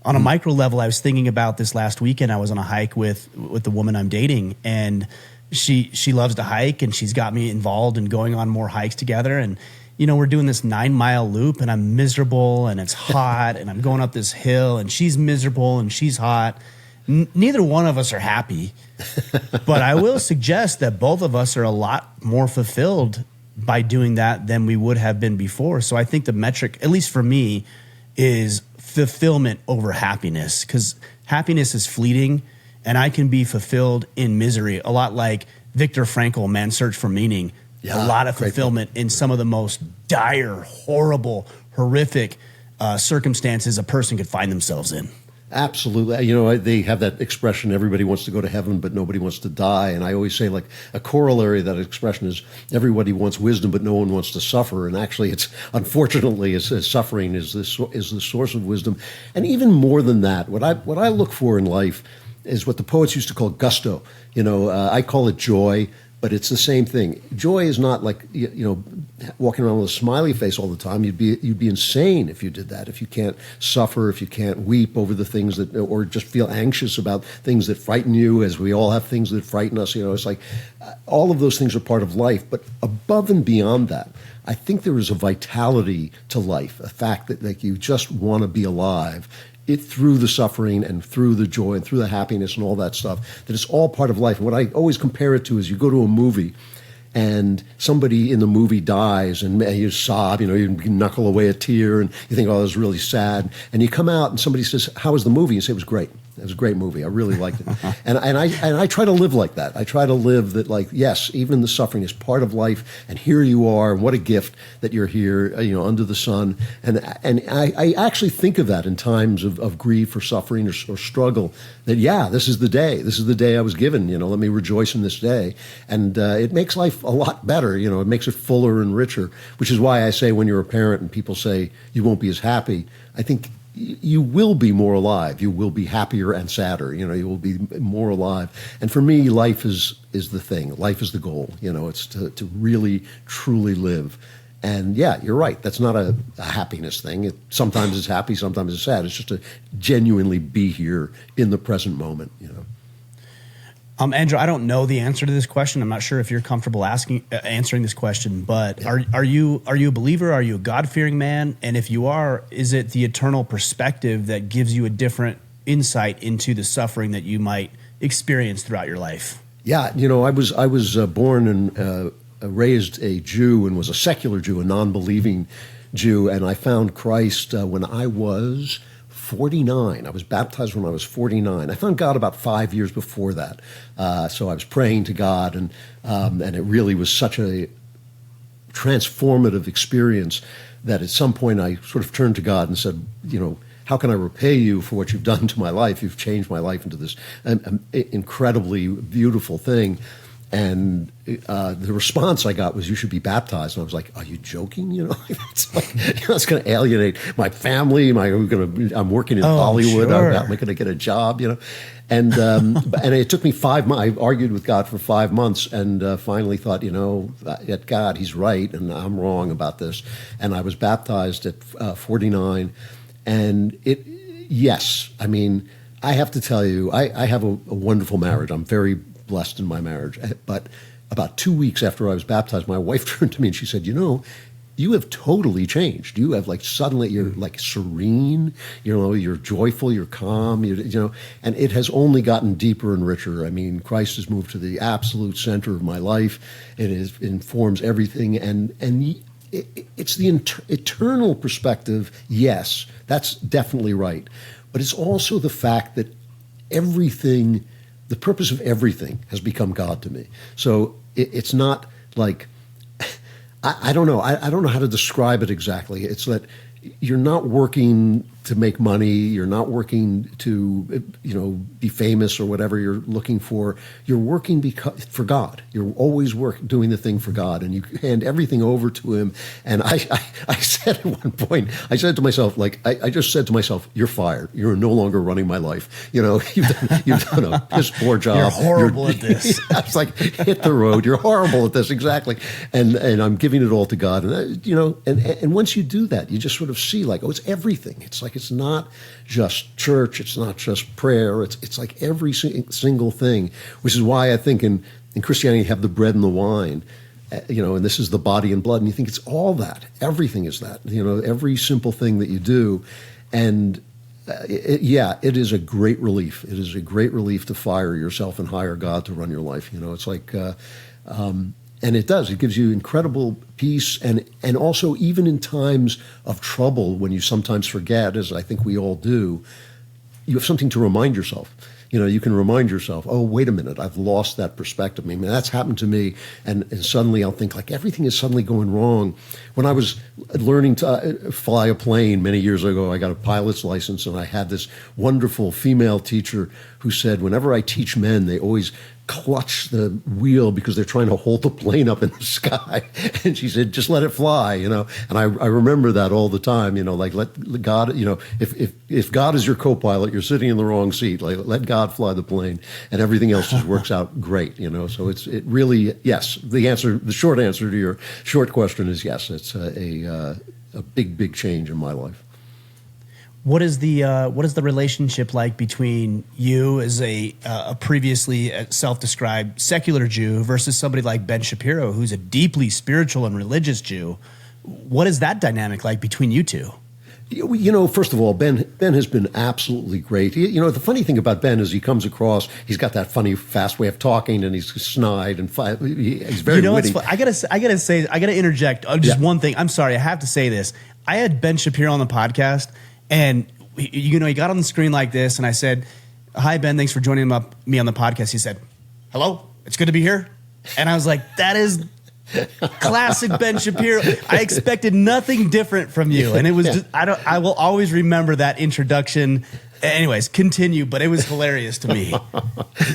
B: On a micro level, I was thinking about this last weekend. I was on a hike with the woman I'm dating, and she loves to hike, and she's got me involved in going on more hikes together. And we're doing this 9-mile loop, and I'm miserable, and it's hot, and I'm going up this hill, and she's miserable, and she's hot. Neither one of us are happy, but I will suggest that both of us are a lot more fulfilled by doing that than we would have been before. So I think the metric, at least for me, is fulfillment over happiness, because happiness is fleeting, and I can be fulfilled in misery, a lot like Viktor Frankl, Man's Search for Meaning. A lot of fulfillment in some of the most dire, horrible, horrific circumstances a person could find themselves in.
A: Absolutely. They have that expression, everybody wants to go to heaven, but nobody wants to die. And I always say, like, a corollary of that expression is everybody wants wisdom, but no one wants to suffer. And actually, unfortunately, suffering is the source of wisdom. And even more than that, what I look for in life is what the poets used to call gusto. I call it joy. But it's the same thing. Joy is not like walking around with a smiley face all the time. You'd be insane if you did that. If you can't suffer, if you can't weep over the things or just feel anxious about things that frighten you, as we all have things that frighten us. It's like all of those things are part of life. But above and beyond that, I think there is a vitality to life, a fact that you just want to be alive. Through the suffering and through the joy and through the happiness and all that stuff, that it's all part of life. And what I always compare it to is you go to a movie and somebody in the movie dies and you sob, you knuckle away a tear and you think, oh, that was really sad. And you come out and somebody says, how was the movie? You say, it was great. It was a great movie. I really liked it. And I try to live like that. I try to live that, like, yes, even the suffering is part of life, and here you are, and what a gift that you're here, under the sun. And I actually think of that in times of grief or suffering or struggle, that, yeah, this is the day. This is the day I was given, let me rejoice in this day. And it makes life a lot better, it makes it fuller and richer, which is why I say when you're a parent and people say you won't be as happy, I think you will be more alive. You will be happier and sadder. You will be more alive. And for me, life is the thing. Life is the goal. It's to really, truly live. And yeah, you're right. That's not a happiness thing. Sometimes it's happy, sometimes it's sad. It's just to genuinely be here in the present moment.
B: Andrew, I don't know the answer to this question. I'm not sure if you're comfortable answering this question, but yeah. Are you a believer? Are you a God-fearing man? And if you are, is it the eternal perspective that gives you a different insight into the suffering that you might experience throughout your life?
A: Yeah, I was born and raised a Jew, and was a secular Jew, a non-believing Jew, and I found Christ when I was 49. I was baptized when I was 49. I found God about 5 years before that. So I was praying to God, and it really was such a transformative experience that at some point I sort of turned to God and said, how can I repay you for what you've done to my life? You've changed my life into this incredibly beautiful thing. And the response I got was, "You should be baptized." And I was like, "Are you joking? It's like, it's going to alienate my family. I'm working in Hollywood.
B: Sure.
A: I'm not going to get a job, And and it took me 5 months. I argued with God for 5 months, and finally thought, at God, He's right, and I'm wrong about this. And I was baptized at 49, and yes, I mean, I have to tell you, I have a wonderful marriage. I'm very blessed in my marriage. But about 2 weeks after I was baptized, my wife turned to me and she said, you have totally changed. You have suddenly you're serene, you're joyful, you're calm, and it has only gotten deeper and richer. I mean, Christ has moved to the absolute center of my life. It informs everything. And it's the eternal perspective. Yes, that's definitely right. But it's also the fact that the purpose of everything has become God to me. So it's not like, I don't know. I don't know how to describe it exactly. It's that you're not working to make money. You're not working to, be famous or whatever you're looking for. You're working for God. You're always doing the thing for God, and you hand everything over to Him. And I said at one point, I said to myself, I just said to myself, "You're fired. You're no longer running my life. You've done a piss poor job.
B: You're horrible at this."
A: I was like, "Hit the road. You're horrible at this." Exactly. And I'm giving it all to God. And and once you do that, you just sort of see it's everything. It's like, it's not just church. It's not just prayer. It's like every single thing, which is why I think in Christianity you have the bread and the wine, and this is the body and blood. And you think it's all that. Everything is that, every simple thing that you do. And it is a great relief. It is a great relief to fire yourself and hire God to run your life. It's like, and it does. It gives you incredible peace, and also even in times of trouble, when you sometimes forget, as I think we all do, you have something to remind yourself. You can remind yourself, "Oh, wait a minute, I've lost that perspective." I mean, that's happened to me, and suddenly I'll think everything is suddenly going wrong. When I was learning to fly a plane many years ago, I got a pilot's license, and I had this wonderful female teacher who said, whenever I teach men, they always clutch the wheel because they're trying to hold the plane up in the sky. And she said, "Just let it fly," And I remember that all the time, let God, if God is your co-pilot, you're sitting in the wrong seat. Let God fly the plane, and everything else just works out great, So it really, yes, the short answer to your short question is yes. It's a big change in my life.
B: What is the relationship like between you as a previously self-described secular Jew versus somebody like Ben Shapiro, who's a deeply spiritual and religious Jew? What is that dynamic like between you two?
A: First of all, Ben has been absolutely great. The funny thing about Ben is he comes across, he's got that funny, fast way of talking, and he's snide and he's very witty.
B: I gotta interject just one thing. I'm sorry, I have to say this. I had Ben Shapiro on the podcast, and he got on the screen like this, and I said, "Hi, Ben, thanks for joining me on the podcast." He said, "Hello, it's good to be here." And I was like, that is classic Ben Shapiro. I expected nothing different from you. And it was just, I will always remember that introduction. Anyways, continue, but it was hilarious to me.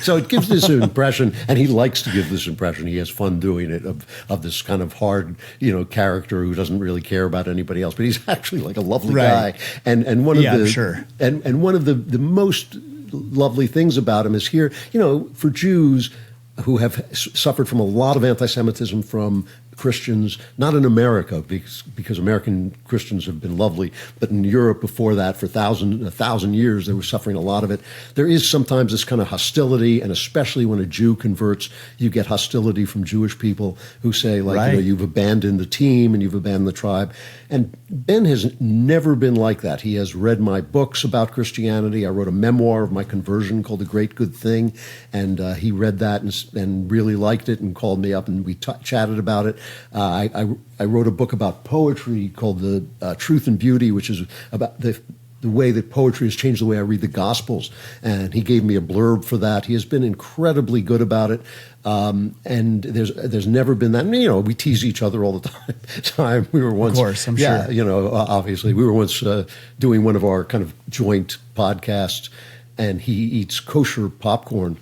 A: So it gives this impression, and he likes to give this impression. He has fun doing it, of this kind of hard, character who doesn't really care about anybody else, but he's actually like a lovely guy. And one of
B: I'm sure.
A: And one of the most lovely things about him is here, for Jews who have suffered from a lot of anti-Semitism from Christians, not in America, because American Christians have been lovely, but in Europe before that, for a thousand years, they were suffering a lot of it. There is sometimes this kind of hostility, and especially when a Jew converts, you get hostility from Jewish people who say, like, you've abandoned the team and you've abandoned the tribe. And Ben has never been like that. He has read my books about Christianity. I wrote a memoir of my conversion called The Great Good Thing, and he read that and really liked it and called me up, and we chatted about it. I wrote a book about poetry called The Truth and Beauty, which is about the way that poetry has changed the way I read the Gospels. And he gave me a blurb for that. He has been incredibly good about it. And there's never been that. We tease each other all the time. We were once,
B: of course, I'm sure.
A: Obviously, we were once doing one of our kind of joint podcasts, and he eats kosher popcorn.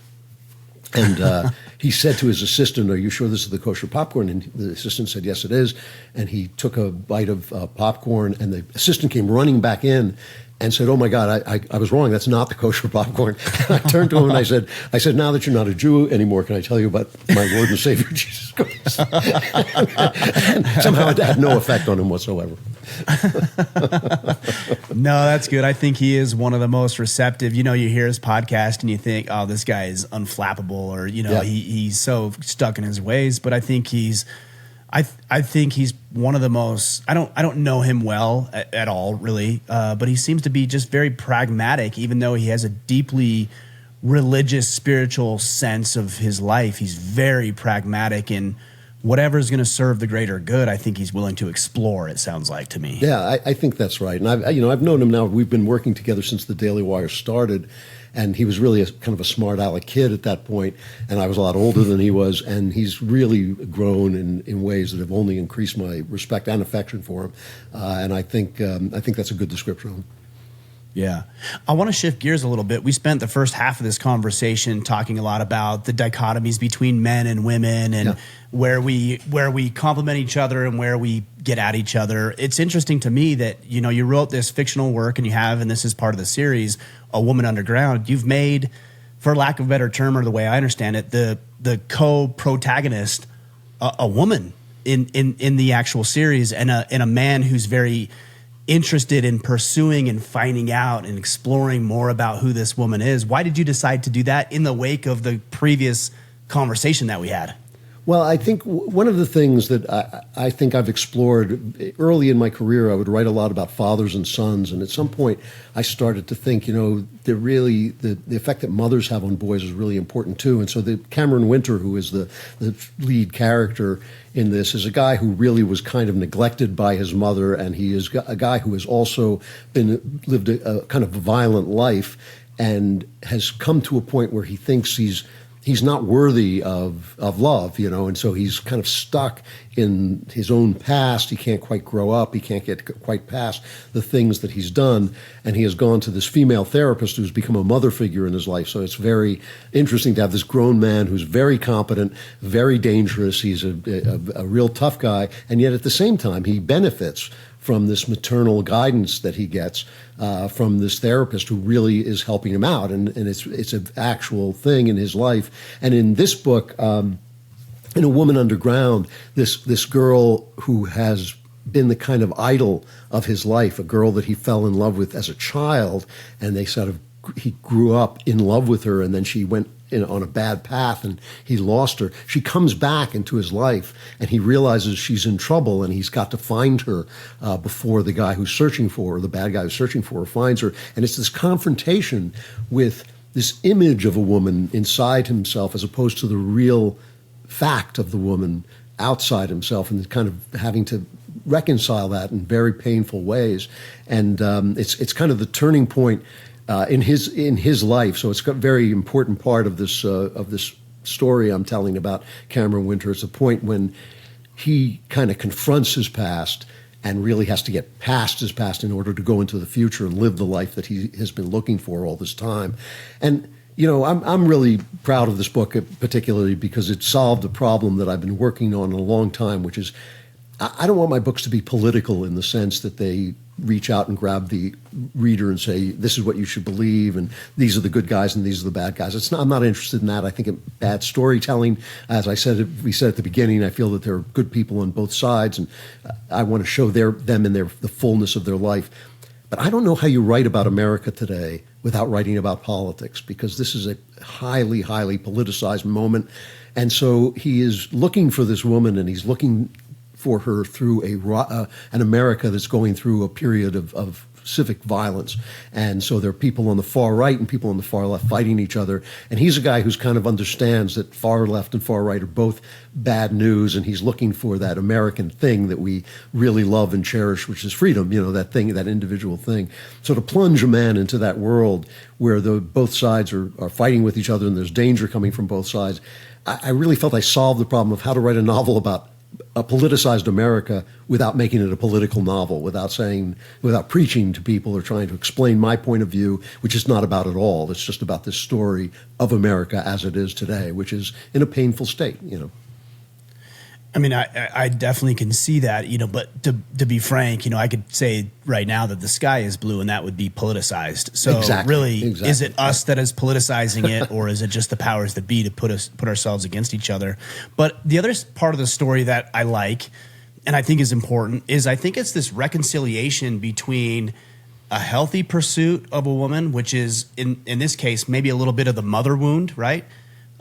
A: And he said to his assistant, "Are you sure this is the kosher popcorn?" And the assistant said, "Yes, it is." And he took a bite of popcorn, and the assistant came running back in and said, "Oh my God, I was wrong. That's not the kosher popcorn." And I turned to him and I said, "Now that you're not a Jew anymore, can I tell you about my Lord and Savior Jesus Christ?" And somehow it had no effect on him whatsoever.
B: No, that's good. I think he is one of the most receptive. You hear his podcast and you think, oh, this guy is unflappable, or, he's so stuck in his ways. But I think I think he's one of the most, I don't know him well at all, really. But he seems to be just very pragmatic, even though he has a deeply religious, spiritual sense of his life. He's very pragmatic, and whatever is going to serve the greater good, I think he's willing to explore, it sounds like to me.
A: Yeah, I think that's right. And I've known him now. We've been working together since the Daily Wire started, and he was really kind of a smart aleck kid at that point, and I was a lot older than he was, and he's really grown in ways that have only increased my respect and affection for him. And I think that's a good description of him.
B: Yeah. I want to shift gears a little bit. We spent the first half of this conversation talking a lot about the dichotomies between men and women, and where we complement each other and where we get at each other. It's interesting to me that, you wrote this fictional work, and and this is part of the series, A Woman Underground. You've made, for lack of a better term, or the way I understand it, the co-protagonist a woman in the actual series, and a man who's very interested in pursuing and finding out and exploring more about who this woman is. Why did you decide to do that in the wake of the previous conversation that we had?
A: Well, I think one of the things that I think I've explored early in my career, I would write a lot about fathers and sons. And at some point, I started to think, the effect that mothers have on boys is really important too. And so Cameron Winter, who is the lead character in this, is a guy who really was kind of neglected by his mother. And he is a guy who has also lived a kind of a violent life, and has come to a point where he thinks he's not worthy of love, and so he's kind of stuck in his own past. He can't quite grow up. He can't get quite past the things that he's done. And he has gone to this female therapist who's become a mother figure in his life. So it's very interesting to have this grown man who's very competent, very dangerous. He's a real tough guy. And yet at the same time, he benefits from this maternal guidance that he gets from this therapist who really is helping him out. And it's an actual thing in his life. And in this book, in A Woman Underground, this girl who has been the kind of idol of his life, a girl that he fell in love with as a child, and he grew up in love with her, and then she went on a bad path and he lost her. She comes back into his life, and he realizes she's in trouble, and he's got to find her before the guy who's searching for her, the bad guy who's searching for her, finds her. And it's this confrontation with this image of a woman inside himself as opposed to the real fact of the woman outside himself, and kind of having to reconcile that in very painful ways. And it's kind of the turning point in his life. So it's a very important part of this story I'm telling about Cameron Winter. It's a point when he kind of confronts his past and really has to get past his past in order to go into the future and live the life that he has been looking for all this time. And I'm really proud of this book, particularly because it solved a problem that I've been working on a long time, which is I don't want my books to be political in the sense that they reach out and grab the reader and say, this is what you should believe, and these are the good guys and these are the bad guys. I'm not interested in that. I think in bad storytelling, as we said at the beginning, I feel that there are good people on both sides, and I want to show them in the fullness of their life. But I don't know how you write about America today without writing about politics, because this is a highly, highly politicized moment. And so he is looking for this woman, and he's looking for her through an America that's going through a period of civic violence. And so there are people on the far right and people on the far left fighting each other. And he's a guy who's kind of understands that far left and far right are both bad news, and he's looking for that American thing that we really love and cherish, which is freedom, that thing, that individual thing. So to plunge a man into that world where both sides are fighting with each other and there's danger coming from both sides, I really felt I solved the problem of how to write a novel about a politicized America without making it a political novel, without preaching to people or trying to explain my point of view, which is not about at all. It's just about this story of America as it is today, which is in a painful state,
B: I mean, I definitely can see that, but to be frank, I could say right now that the sky is blue and that would be politicized. So exactly. Is it us that is politicizing it, or is it just the powers that be to put ourselves against each other? But the other part of the story that I like and I think is important is I think it's this reconciliation between a healthy pursuit of a woman, which is in this case, maybe a little bit of the mother wound, right?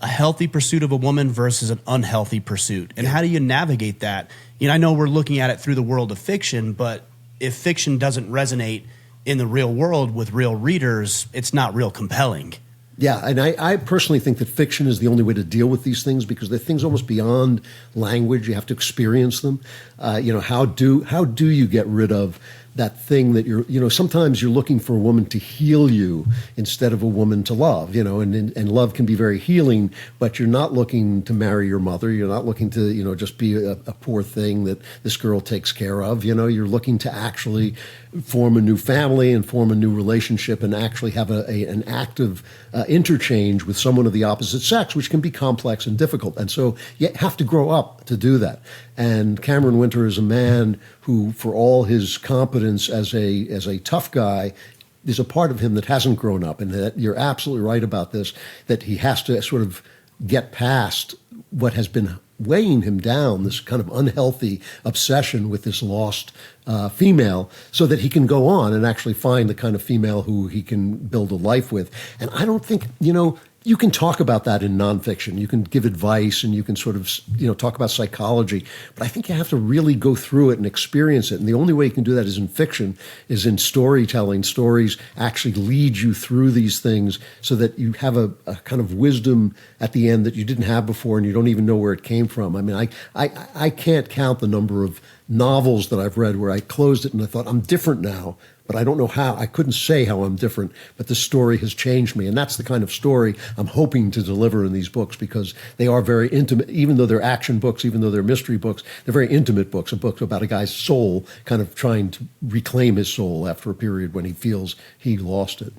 B: A healthy pursuit of a woman versus an unhealthy pursuit. And how do you navigate that? I know we're looking at it through the world of fiction, but if fiction doesn't resonate in the real world with real readers, it's not real compelling.
A: Yeah, and I personally think that fiction is the only way to deal with these things, because they're things almost beyond language. You have to experience them. How do you get rid of that thing that sometimes you're looking for a woman to heal you instead of a woman to love, and love can be very healing, but you're not looking to marry your mother. You're not looking to, just be a poor thing that this girl takes care of. You're looking to actually form a new family and form a new relationship and actually have an active interchange with someone of the opposite sex, which can be complex and difficult. And so you have to grow up to do that. And Cameron Winter is a man who, for all his competence as a tough guy, there's a part of him that hasn't grown up, and that you're absolutely right about this, that he has to sort of get past what has been weighing him down, this kind of unhealthy obsession with this lost female, so that he can go on and actually find the kind of female who he can build a life with. And I don't think, you can talk about that in nonfiction. You can give advice and you can sort of, talk about psychology. But I think you have to really go through it and experience it. And the only way you can do that is in fiction, is in storytelling. Stories actually lead you through these things so that you have a kind of wisdom at the end that you didn't have before, and you don't even know where it came from. I mean, I can't count the number of novels that I've read where I closed it and I thought, I'm different now. But I don't know how. I couldn't say how I'm different, but this story has changed me. And that's the kind of story I'm hoping to deliver in these books, because they are very intimate. Even though they're action books, even though they're mystery books, they're very intimate books, a book about a guy's soul kind of trying to reclaim his soul after a period when he feels he lost it.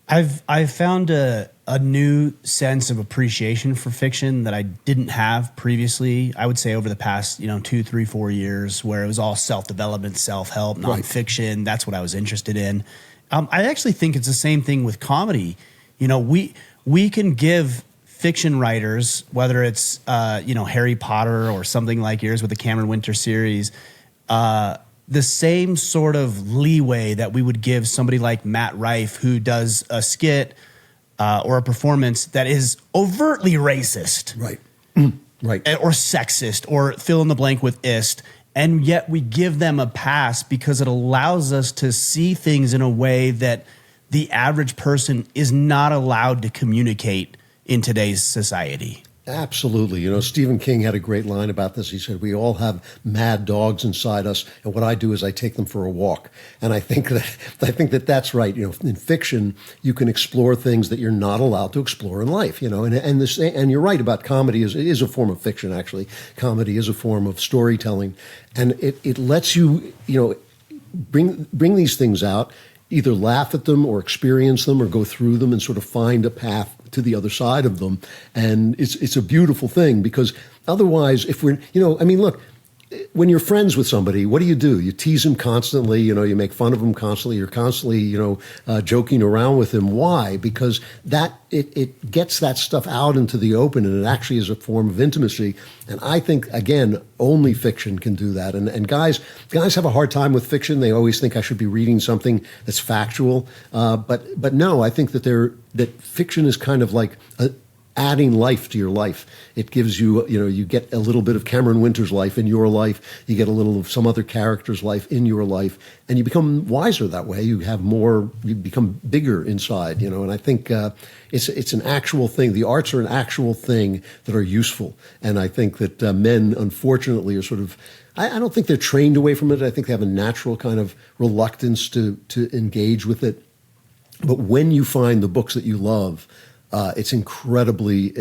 B: I've found a new sense of appreciation for fiction that I didn't have previously. I would say over the past 2, 3, 4 years, where it was all self-development, self-help, nonfiction. Right. That's what I was interested in. I actually think it's the same thing with comedy. We can give fiction writers, whether it's Harry Potter or something like yours with the Cameron Winter series, the same sort of leeway that we would give somebody like Matt Rife, who does a skit or a performance that is overtly racist.
A: Right. Right.
B: Or sexist, or fill in the blank with ist. And yet we give them a pass because it allows us to see things in a way that the average person is not allowed to communicate in today's society.
A: Absolutely. You know, Stephen King had a great line about this. He said, "We all have mad dogs inside us, and what I do is I take them for a walk." And I think that that's right. You know, in fiction, you can explore things that you're not allowed to explore in life. You know, and you're right about comedy is a form of fiction. Actually, comedy is a form of storytelling, and it lets you, you know, bring these things out, either laugh at them or experience them or go through them and sort of find a path to the other side of them. And it's a beautiful thing, because otherwise, if we're, you know, I mean, look, when you're friends with somebody, what do? You tease them constantly, you know, you make fun of them constantly, you're constantly, you know, joking around with them. Why? Because it gets that stuff out into the open, and it actually is a form of intimacy. And I think, again, only fiction can do that. And guys have a hard time with fiction. They always think I should be reading something that's factual. But no, I think that fiction is kind of like adding life to your life. It gives you, you know, you get a little bit of Cameron Winter's life in your life. You get a little of some other character's life in your life, and you become wiser that way. You have more, you become bigger inside, you know, and I think it's an actual thing. The arts are an actual thing that are useful. And I think that men, unfortunately, are sort of, I don't think they're trained away from it. I think they have a natural kind of reluctance to engage with it. But when you find the books that you love, it's incredibly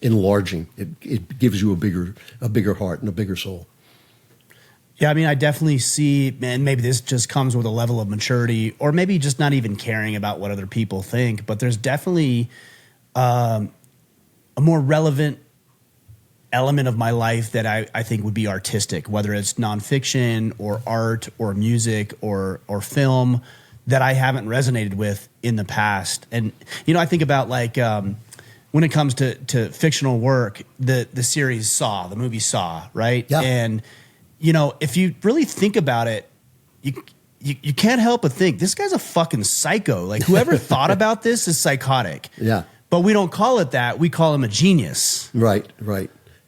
A: enlarging. It gives you a bigger heart and a bigger soul.
B: Yeah, I mean, I definitely see, and maybe this just comes with a level of maturity, or maybe just not even caring about what other people think, but there's definitely a more relevant element of my life that I think would be artistic, whether it's nonfiction or art or music or film, that I haven't resonated with in the past. And, you know, I think about like when it comes to fictional work, the series Saw, the movie Saw, right?
A: Yeah.
B: And, you know, if you really think about it, you can't help but think this guy's a fucking psycho. Like, whoever thought about this is psychotic.
A: Yeah.
B: But we don't call it that. We call him a genius.
A: Right.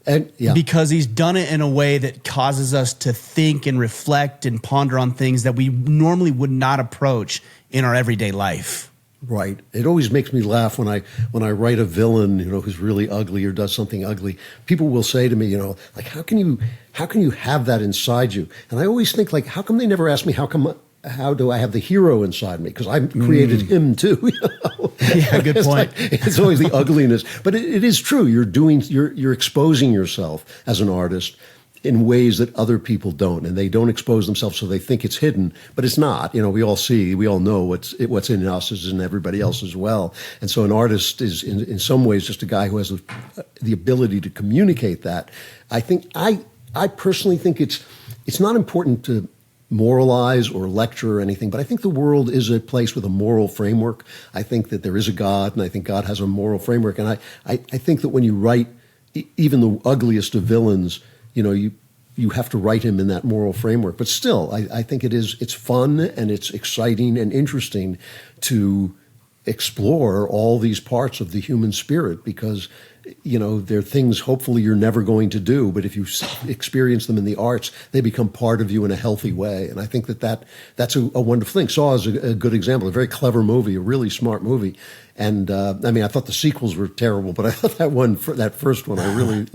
A: And, yeah.
B: Because he's done it in a way that causes us to think and reflect and ponder on things that we normally would not approach in our everyday life.
A: Right. It always makes me laugh when I write a villain, you know, who's really ugly or does something ugly. People will say to me, you know, like, how can you have that inside you? And I always think, like, how come they never ask me how do I have the hero inside me? Because I created him too. You know?
B: Yeah, good point.
A: It's always the ugliness, but it is true. You're exposing yourself as an artist in ways that other people don't, and they don't expose themselves, so they think it's hidden, but it's not. You know, we all know what's in us is in everybody else as well. And so an artist is in some ways just a guy who has the ability to communicate that. I personally think it's not important to moralize or lecture or anything, but I think the world is a place with a moral framework. I think that there is a God, and I think God has a moral framework. And I think that when you write even the ugliest of villains, you know, you have to write him in that moral framework. But still, I think it's fun and it's exciting and interesting to explore all these parts of the human spirit, because, you know, they're things hopefully you're never going to do, but if you experience them in the arts, they become part of you in a healthy way. And I think that's a wonderful thing. Saw is a good example, a very clever movie, a really smart movie. And I mean, I thought the sequels were terrible, but I thought that first one I really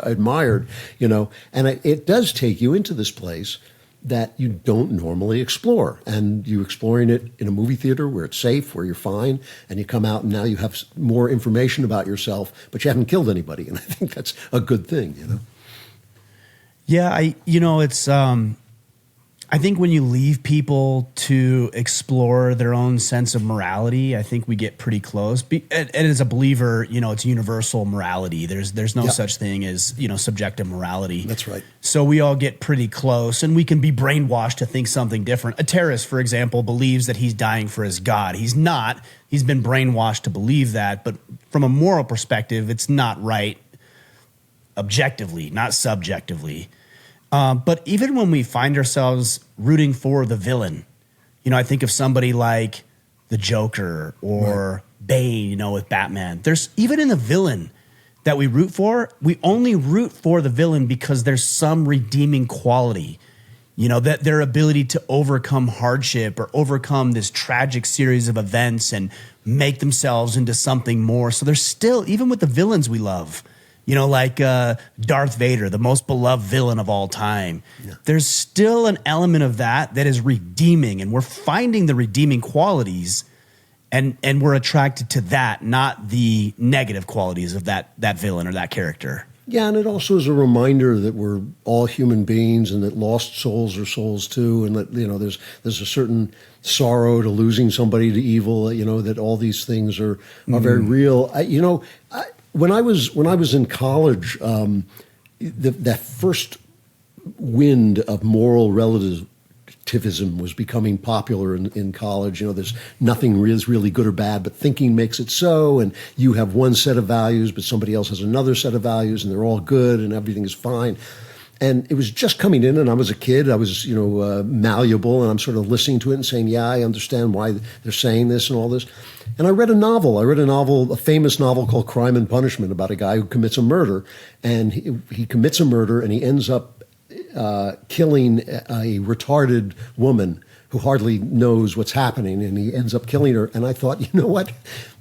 A: admired, you know. And it does take you into this place that you don't normally explore, and you're exploring it in a movie theater where it's safe, where you're fine, and you come out and now you have more information about yourself, but you haven't killed anybody, and I think that's a good thing, you know.
B: Yeah, it's I think when you leave people to explore their own sense of morality, I think we get pretty close. And as a believer, you know, it's universal morality. There's no such thing as, you know, subjective morality.
A: That's right.
B: So we all get pretty close, and we can be brainwashed to think something different. A terrorist, for example, believes that he's dying for his God. He's not. He's been brainwashed to believe that. But from a moral perspective, it's not right objectively, not subjectively. But even when we find ourselves rooting for the villain, you know, I think of somebody like the Joker or Bane, you know, with Batman. There's even in the villain that we root for, we only root for the villain because there's some redeeming quality, you know, that their ability to overcome hardship or overcome this tragic series of events and make themselves into something more. So there's still, even with the villains we love, You know, like Darth Vader, the most beloved villain of all time. Yeah. There's still an element of that is redeeming, and we're finding the redeeming qualities, and we're attracted to that, not the negative qualities of that villain or that character.
A: Yeah, and it also is a reminder that we're all human beings, and that lost souls are souls too, and that there's a certain sorrow to losing somebody to evil. That all these things are very real. When I was in college, that first wind of moral relativism was becoming popular in college. There's nothing is really good or bad, but thinking makes it so. And you have one set of values, but somebody else has another set of values, and they're all good, and everything is fine. And it was just coming in, and I was a kid. I was, malleable, and I'm sort of listening to it and saying, yeah, I understand why they're saying this and all this. And I read a novel. A famous novel called Crime and Punishment, about a guy who commits a murder. And he commits a murder, and he ends up killing a retarded woman who hardly knows what's happening, and he ends up killing her. And I thought, you know what?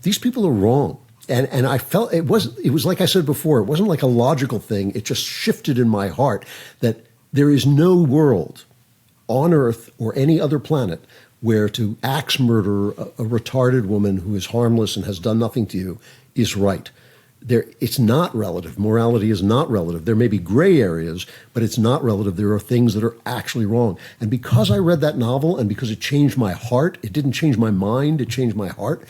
A: These people are wrong. And I felt it was like I said before, it wasn't like a logical thing. It just shifted in my heart that there is no world on Earth or any other planet where to axe murder a retarded woman who is harmless and has done nothing to you is right. It's not relative. Morality is not relative. There may be gray areas, but it's not relative. There are things that are actually wrong. And because I read that novel, and because it changed my heart, it didn't change my mind, it changed my heart.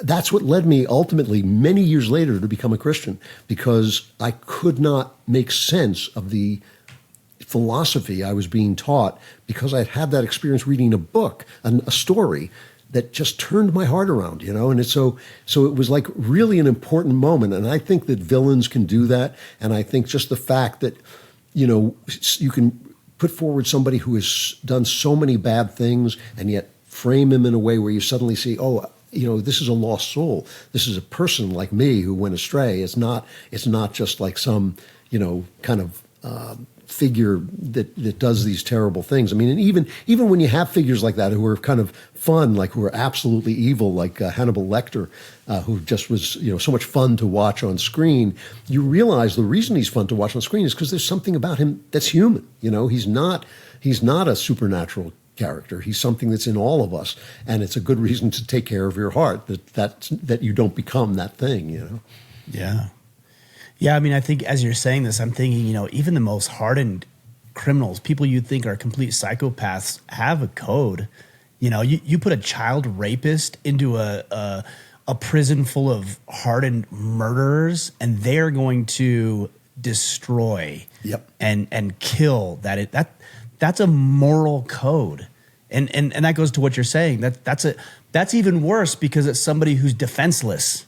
A: That's what led me ultimately, many years later, to become a Christian, because I could not make sense of the philosophy I was being taught, because I'd had that experience reading a book, a story that just turned my heart around, and so it was like really an important moment. And I think that villains can do that. And I think just the fact that, you can put forward somebody who has done so many bad things and yet frame him in a way where you suddenly see, this is a lost soul. This is a person like me who went astray. It's not just like some, kind of figure that does these terrible things. I mean, and even when you have figures like that who are kind of fun, like who are absolutely evil, like Hannibal Lecter, who just was, so much fun to watch on screen, you realize the reason he's fun to watch on screen is because there's something about him that's human. He's not a supernatural character. He's something that's in all of us, and it's a good reason to take care of your heart, that you don't become that thing,
B: Yeah, I mean, I think as you're saying this, I'm thinking, even the most hardened criminals, people you think are complete psychopaths, have a code. You put a child rapist into a prison full of hardened murderers, and they're going to destroy and kill that's a moral code. And that goes to what you're saying. That's even worse, because it's somebody who's defenseless.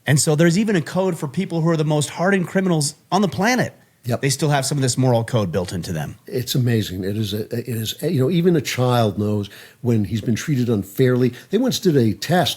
B: And so there's even a code for people who are the most hardened criminals on the planet. Yep. They still have some of this moral code built into them.
A: It's amazing. It is. Even a child knows when he's been treated unfairly. They once did a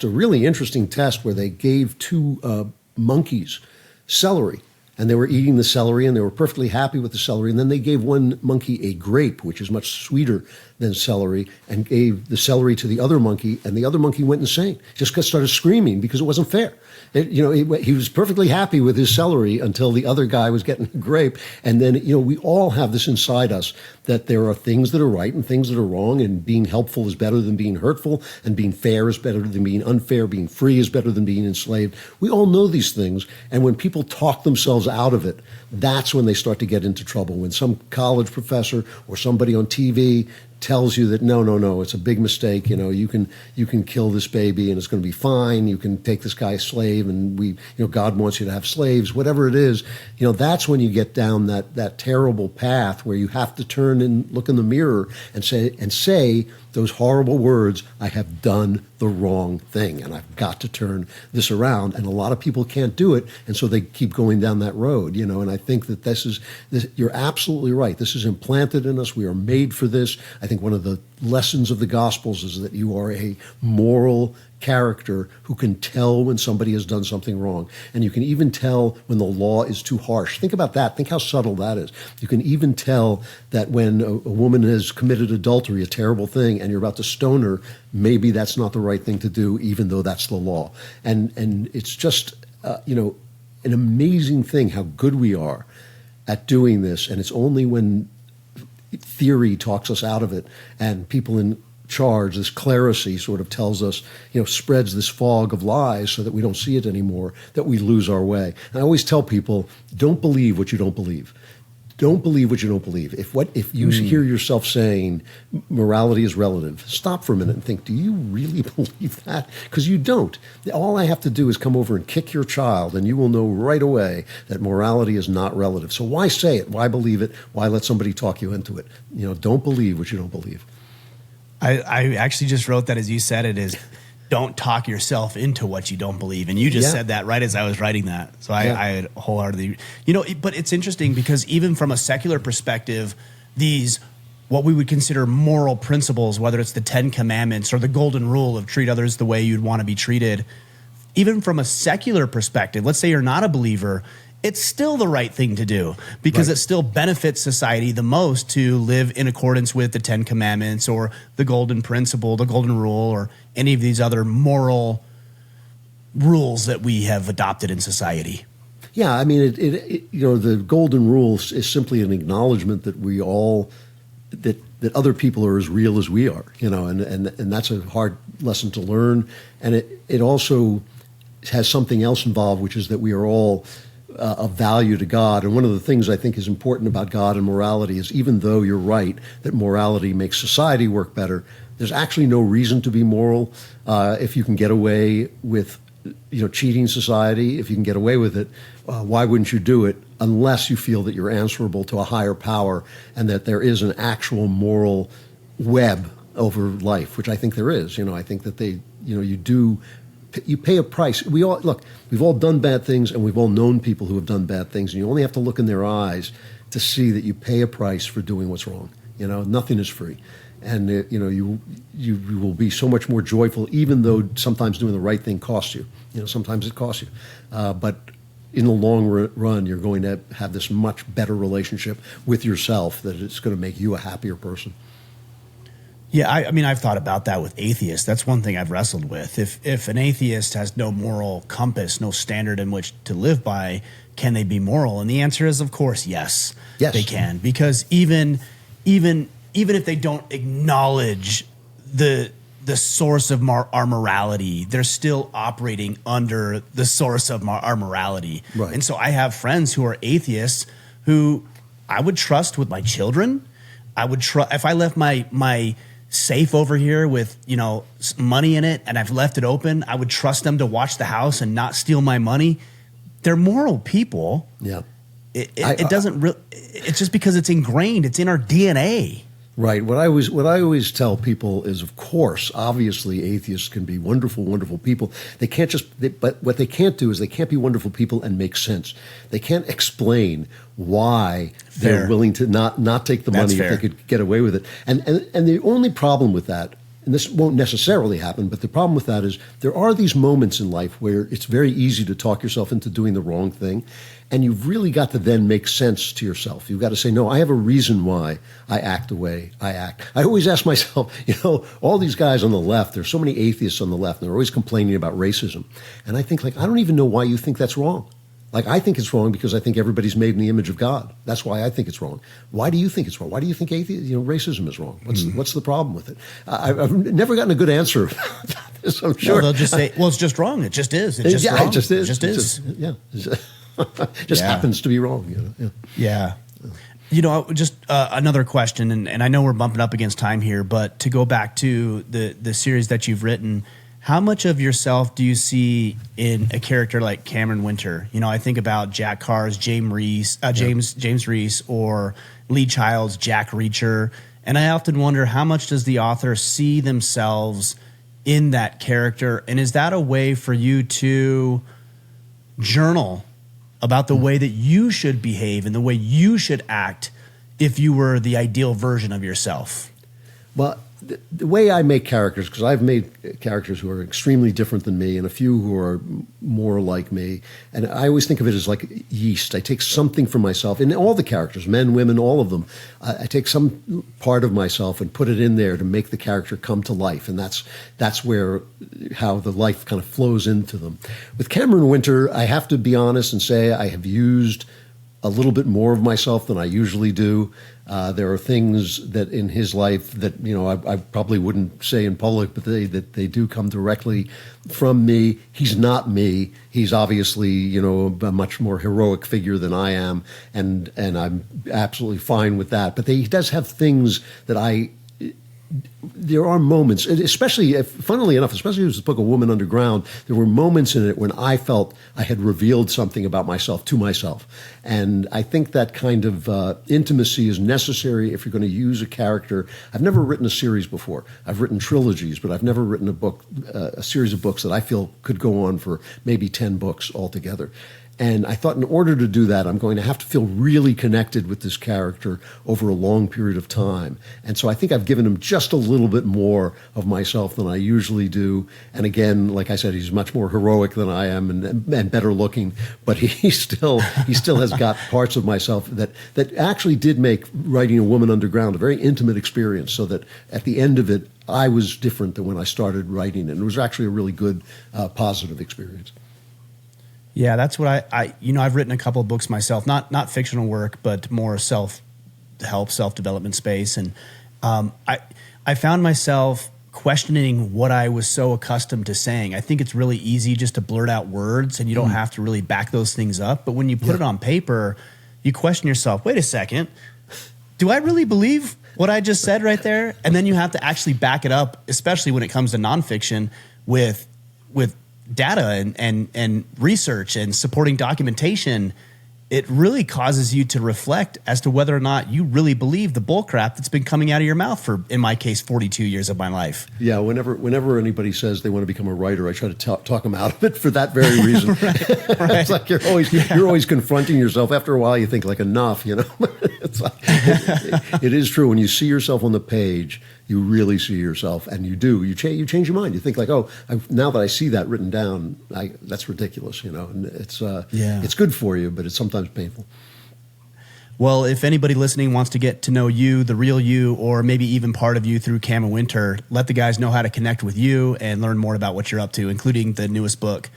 A: really interesting test, where they gave two monkeys celery. And they were eating the celery, and they were perfectly happy with the celery. And then they gave one monkey a grape, which is much sweeter than celery, and gave the celery to the other monkey, and the other monkey went insane. Just started screaming because it wasn't fair. He was perfectly happy with his celery until the other guy was getting a grape. And then, we all have this inside us, that there are things that are right and things that are wrong, and being helpful is better than being hurtful, and being fair is better than being unfair, being free is better than being enslaved. We all know these things, and when people talk themselves out of it, that's when they start to get into trouble. When some college professor or somebody on TV tells you that no, it's a big mistake. You can kill this baby and it's going to be fine. You can take this guy slave, and God wants you to have slaves. Whatever it is, that's when you get down that terrible path where you have to turn and look in the mirror and say those horrible words: I have done the wrong thing, and I've got to turn this around. And a lot of people can't do it, and so they keep going down that road. And I think that this. You're absolutely right. This is implanted in us. We are made for this. I think one of the lessons of the Gospels is that you are a moral character who can tell when somebody has done something wrong. And you can even tell when the law is too harsh. Think about that. Think how subtle that is. You can even tell that when a woman has committed adultery, a terrible thing, and you're about to stone her, maybe that's not the right thing to do, even though that's the law. And it's just, an amazing thing how good we are at doing this, and it's only when theory talks us out of it and people in charge, this clerisy sort of tells us, spreads this fog of lies so that we don't see it anymore, that we lose our way. And I always tell people, don't believe what you don't believe. Don't believe what you don't believe. If you hear yourself saying morality is relative, stop for a minute and think, do you really believe that? Because you don't. All I have to do is come over and kick your child, and you will know right away that morality is not relative. So why say it? Why believe it? Why let somebody talk you into it? Don't believe what you don't believe.
B: I actually just wrote that as you said it, is don't talk yourself into what you don't believe. And you just said that right as I was writing that. So I wholeheartedly, but it's interesting because even from a secular perspective, these, what we would consider moral principles, whether it's the 10 Commandments or the golden rule of treat others the way you'd want to be treated, even from a secular perspective, let's say you're not a believer, it's still the right thing to do because it still benefits society the most to live in accordance with the 10 Commandments or the golden principle, the golden rule, or any of these other moral rules that we have adopted in society.
A: Yeah, I mean, the golden rule is simply an acknowledgement that we all, that other people are as real as we are, and that's a hard lesson to learn. And it also has something else involved, which is that we are all of value to God. And one of the things I think is important about God and morality is, even though you're right that morality makes society work better, there's actually no reason to be moral. If you can get away with cheating society, if you can get away with it, why wouldn't you do it unless you feel that you're answerable to a higher power and that there is an actual moral web over life, which I think there is. I think that you pay a price. We've all done bad things, and we've all known people who have done bad things, and you only have to look in their eyes to see that you pay a price for doing what's wrong. Nothing is free. And you will be so much more joyful, even though sometimes doing the right thing costs you. Sometimes it costs you. But in the long run, you're going to have this much better relationship with yourself that it's going to make you a happier person.
B: Yeah, I mean, I've thought about that with atheists. That's one thing I've wrestled with. If an atheist has no moral compass, no standard in which to live by, can they be moral? And the answer is, of course, yes, they can. Because even if they don't acknowledge the source of our morality, they're still operating under the source of our morality.
A: Right.
B: And so I have friends who are atheists who I would trust with my children. I would trust if I left my safe over here with money in it and I've left it open, I would trust them to watch the house and not steal my money. They're moral people.
A: Yeah.
B: It doesn't it's just because it's ingrained. It's in our DNA.
A: Right. What I always tell people is, of course, obviously, atheists can be wonderful, wonderful people. They can't but what they can't do is they can't be wonderful people and make sense. They can't explain why they're willing to not take the money if they could get away with it. And the only problem with that, and this won't necessarily happen, but the problem with that is there are these moments in life where it's very easy to talk yourself into doing the wrong thing. And you've really got to then make sense to yourself. You've got to say, no, I have a reason why I act the way I act. I always ask myself, all these guys on the left, there's so many atheists on the left, and they're always complaining about racism. And I think, I don't even know why you think that's wrong. I think it's wrong because I think everybody's made in the image of God. That's why I think it's wrong. Why do you think it's wrong? Why do you think racism is wrong? What's the problem with it? I've never gotten a good answer about this, I'm sure.
B: No, they'll just say, well, it's just wrong. It just is. It's just wrong.
A: It just is.
B: It just is.
A: Just happens to be wrong.
B: Yeah. Just another question, and I know we're bumping up against time here, but to go back to the series that you've written, how much of yourself do you see in a character like Cameron Winter? I think about Jack Carr's James Reese, or Lee Child's Jack Reacher, and I often wonder, how much does the author see themselves in that character, and is that a way for you to journal about the way that you should behave and the way you should act if you were the ideal version of yourself?
A: Well, the way I make characters, because I've made characters who are extremely different than me and a few who are more like me, and I always think of it as like yeast. I take something from myself in all the characters, men, women, all of them. I take some part of myself and put it in there to make the character come to life, and that's where how the life kind of flows into them. With Cameron Winter, I have to be honest and say I have used a little bit more of myself than I usually do. There are things that in his life that I probably wouldn't say in public, but they do come directly from me. He's not me. He's obviously a much more heroic figure than I am, and I'm absolutely fine with that. But he does have things that there are moments, especially, funnily enough, especially with the book A Woman Underground, there were moments in it when I felt I had revealed something about myself to myself. And I think that kind of intimacy is necessary if you're going to use a character. I've never written a series before. I've written trilogies, but I've never written a series of books that I feel could go on for maybe 10 books altogether. And I thought in order to do that, I'm going to have to feel really connected with this character over a long period of time. And so I think I've given him just a little bit more of myself than I usually do. And again, like I said, he's much more heroic than I am and better looking, but he still has got parts of myself that actually did make writing A Woman Underground a very intimate experience, so that at the end of it, I was different than when I started writing it. And it was actually a really good, positive experience.
B: Yeah, that's what I've written a couple of books myself, not fictional work, but more self-help, self-development space. And I found myself questioning what I was so accustomed to saying. I think it's really easy just to blurt out words, and you don't have to really back those things up. But when you put it on paper, you question yourself, wait a second, do I really believe what I just said right there? And then you have to actually back it up, especially when it comes to nonfiction, with data and research and supporting documentation. It really causes you to reflect as to whether or not you really believe the bullcrap that's been coming out of your mouth for, in my case, 42 years of my life.
A: Yeah, whenever anybody says they want to become a writer, I try to talk them out of it for that very reason. Right. It's like you're always confronting yourself. After a while, you think like enough, It's like it is true. When you see yourself on the page, you really see yourself, and you change your mind. You think like, now that I see that written down, that's ridiculous, And it's good for you, but it's sometimes painful.
B: Well, if anybody listening wants to get to know you, the real you, or maybe even part of you through Cameron Winter, let the guys know how to connect with you and learn more about what you're up to, including the newest book.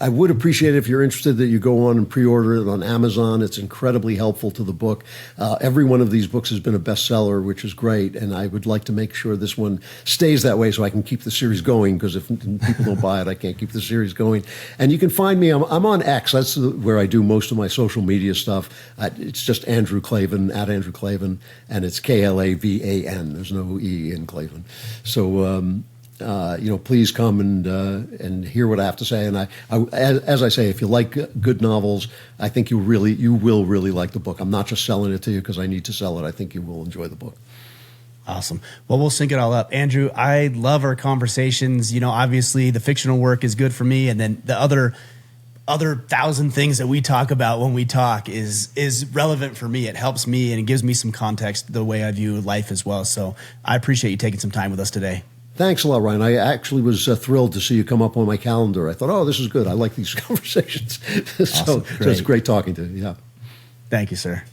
B: I
A: would appreciate it if you're interested that you go on and pre-order it on Amazon. It's incredibly helpful to the book. Every one of these books has been a bestseller, which is great, and I would like to make sure this one stays that way so I can keep the series going, because if people don't buy it, I can't keep the series going. And you can find me, I'm on X. That's where I do most of my social media stuff. It's just Andrew Klavan, @AndrewKlavan, and it's Klavan. There's no E in Klavan. So, please come and hear what I have to say. And as I say, if you like good novels, I think you will really like the book. I'm not just selling it to you because I need to sell it. I think you will enjoy the book.
B: Awesome. Well, we'll sync it all up. Andrew, I love our conversations. Obviously the fictional work is good for me, and then the other 1,000 things that we talk about when we talk is relevant for me. It helps me, and it gives me some context the way I view life as well. So I appreciate you taking some time with us today.
A: Thanks a lot, Ryan. I actually was thrilled to see you come up on my calendar. I thought, this is good. I like these conversations.
B: Awesome.
A: So it's great talking to you. Yeah.
B: Thank you, sir.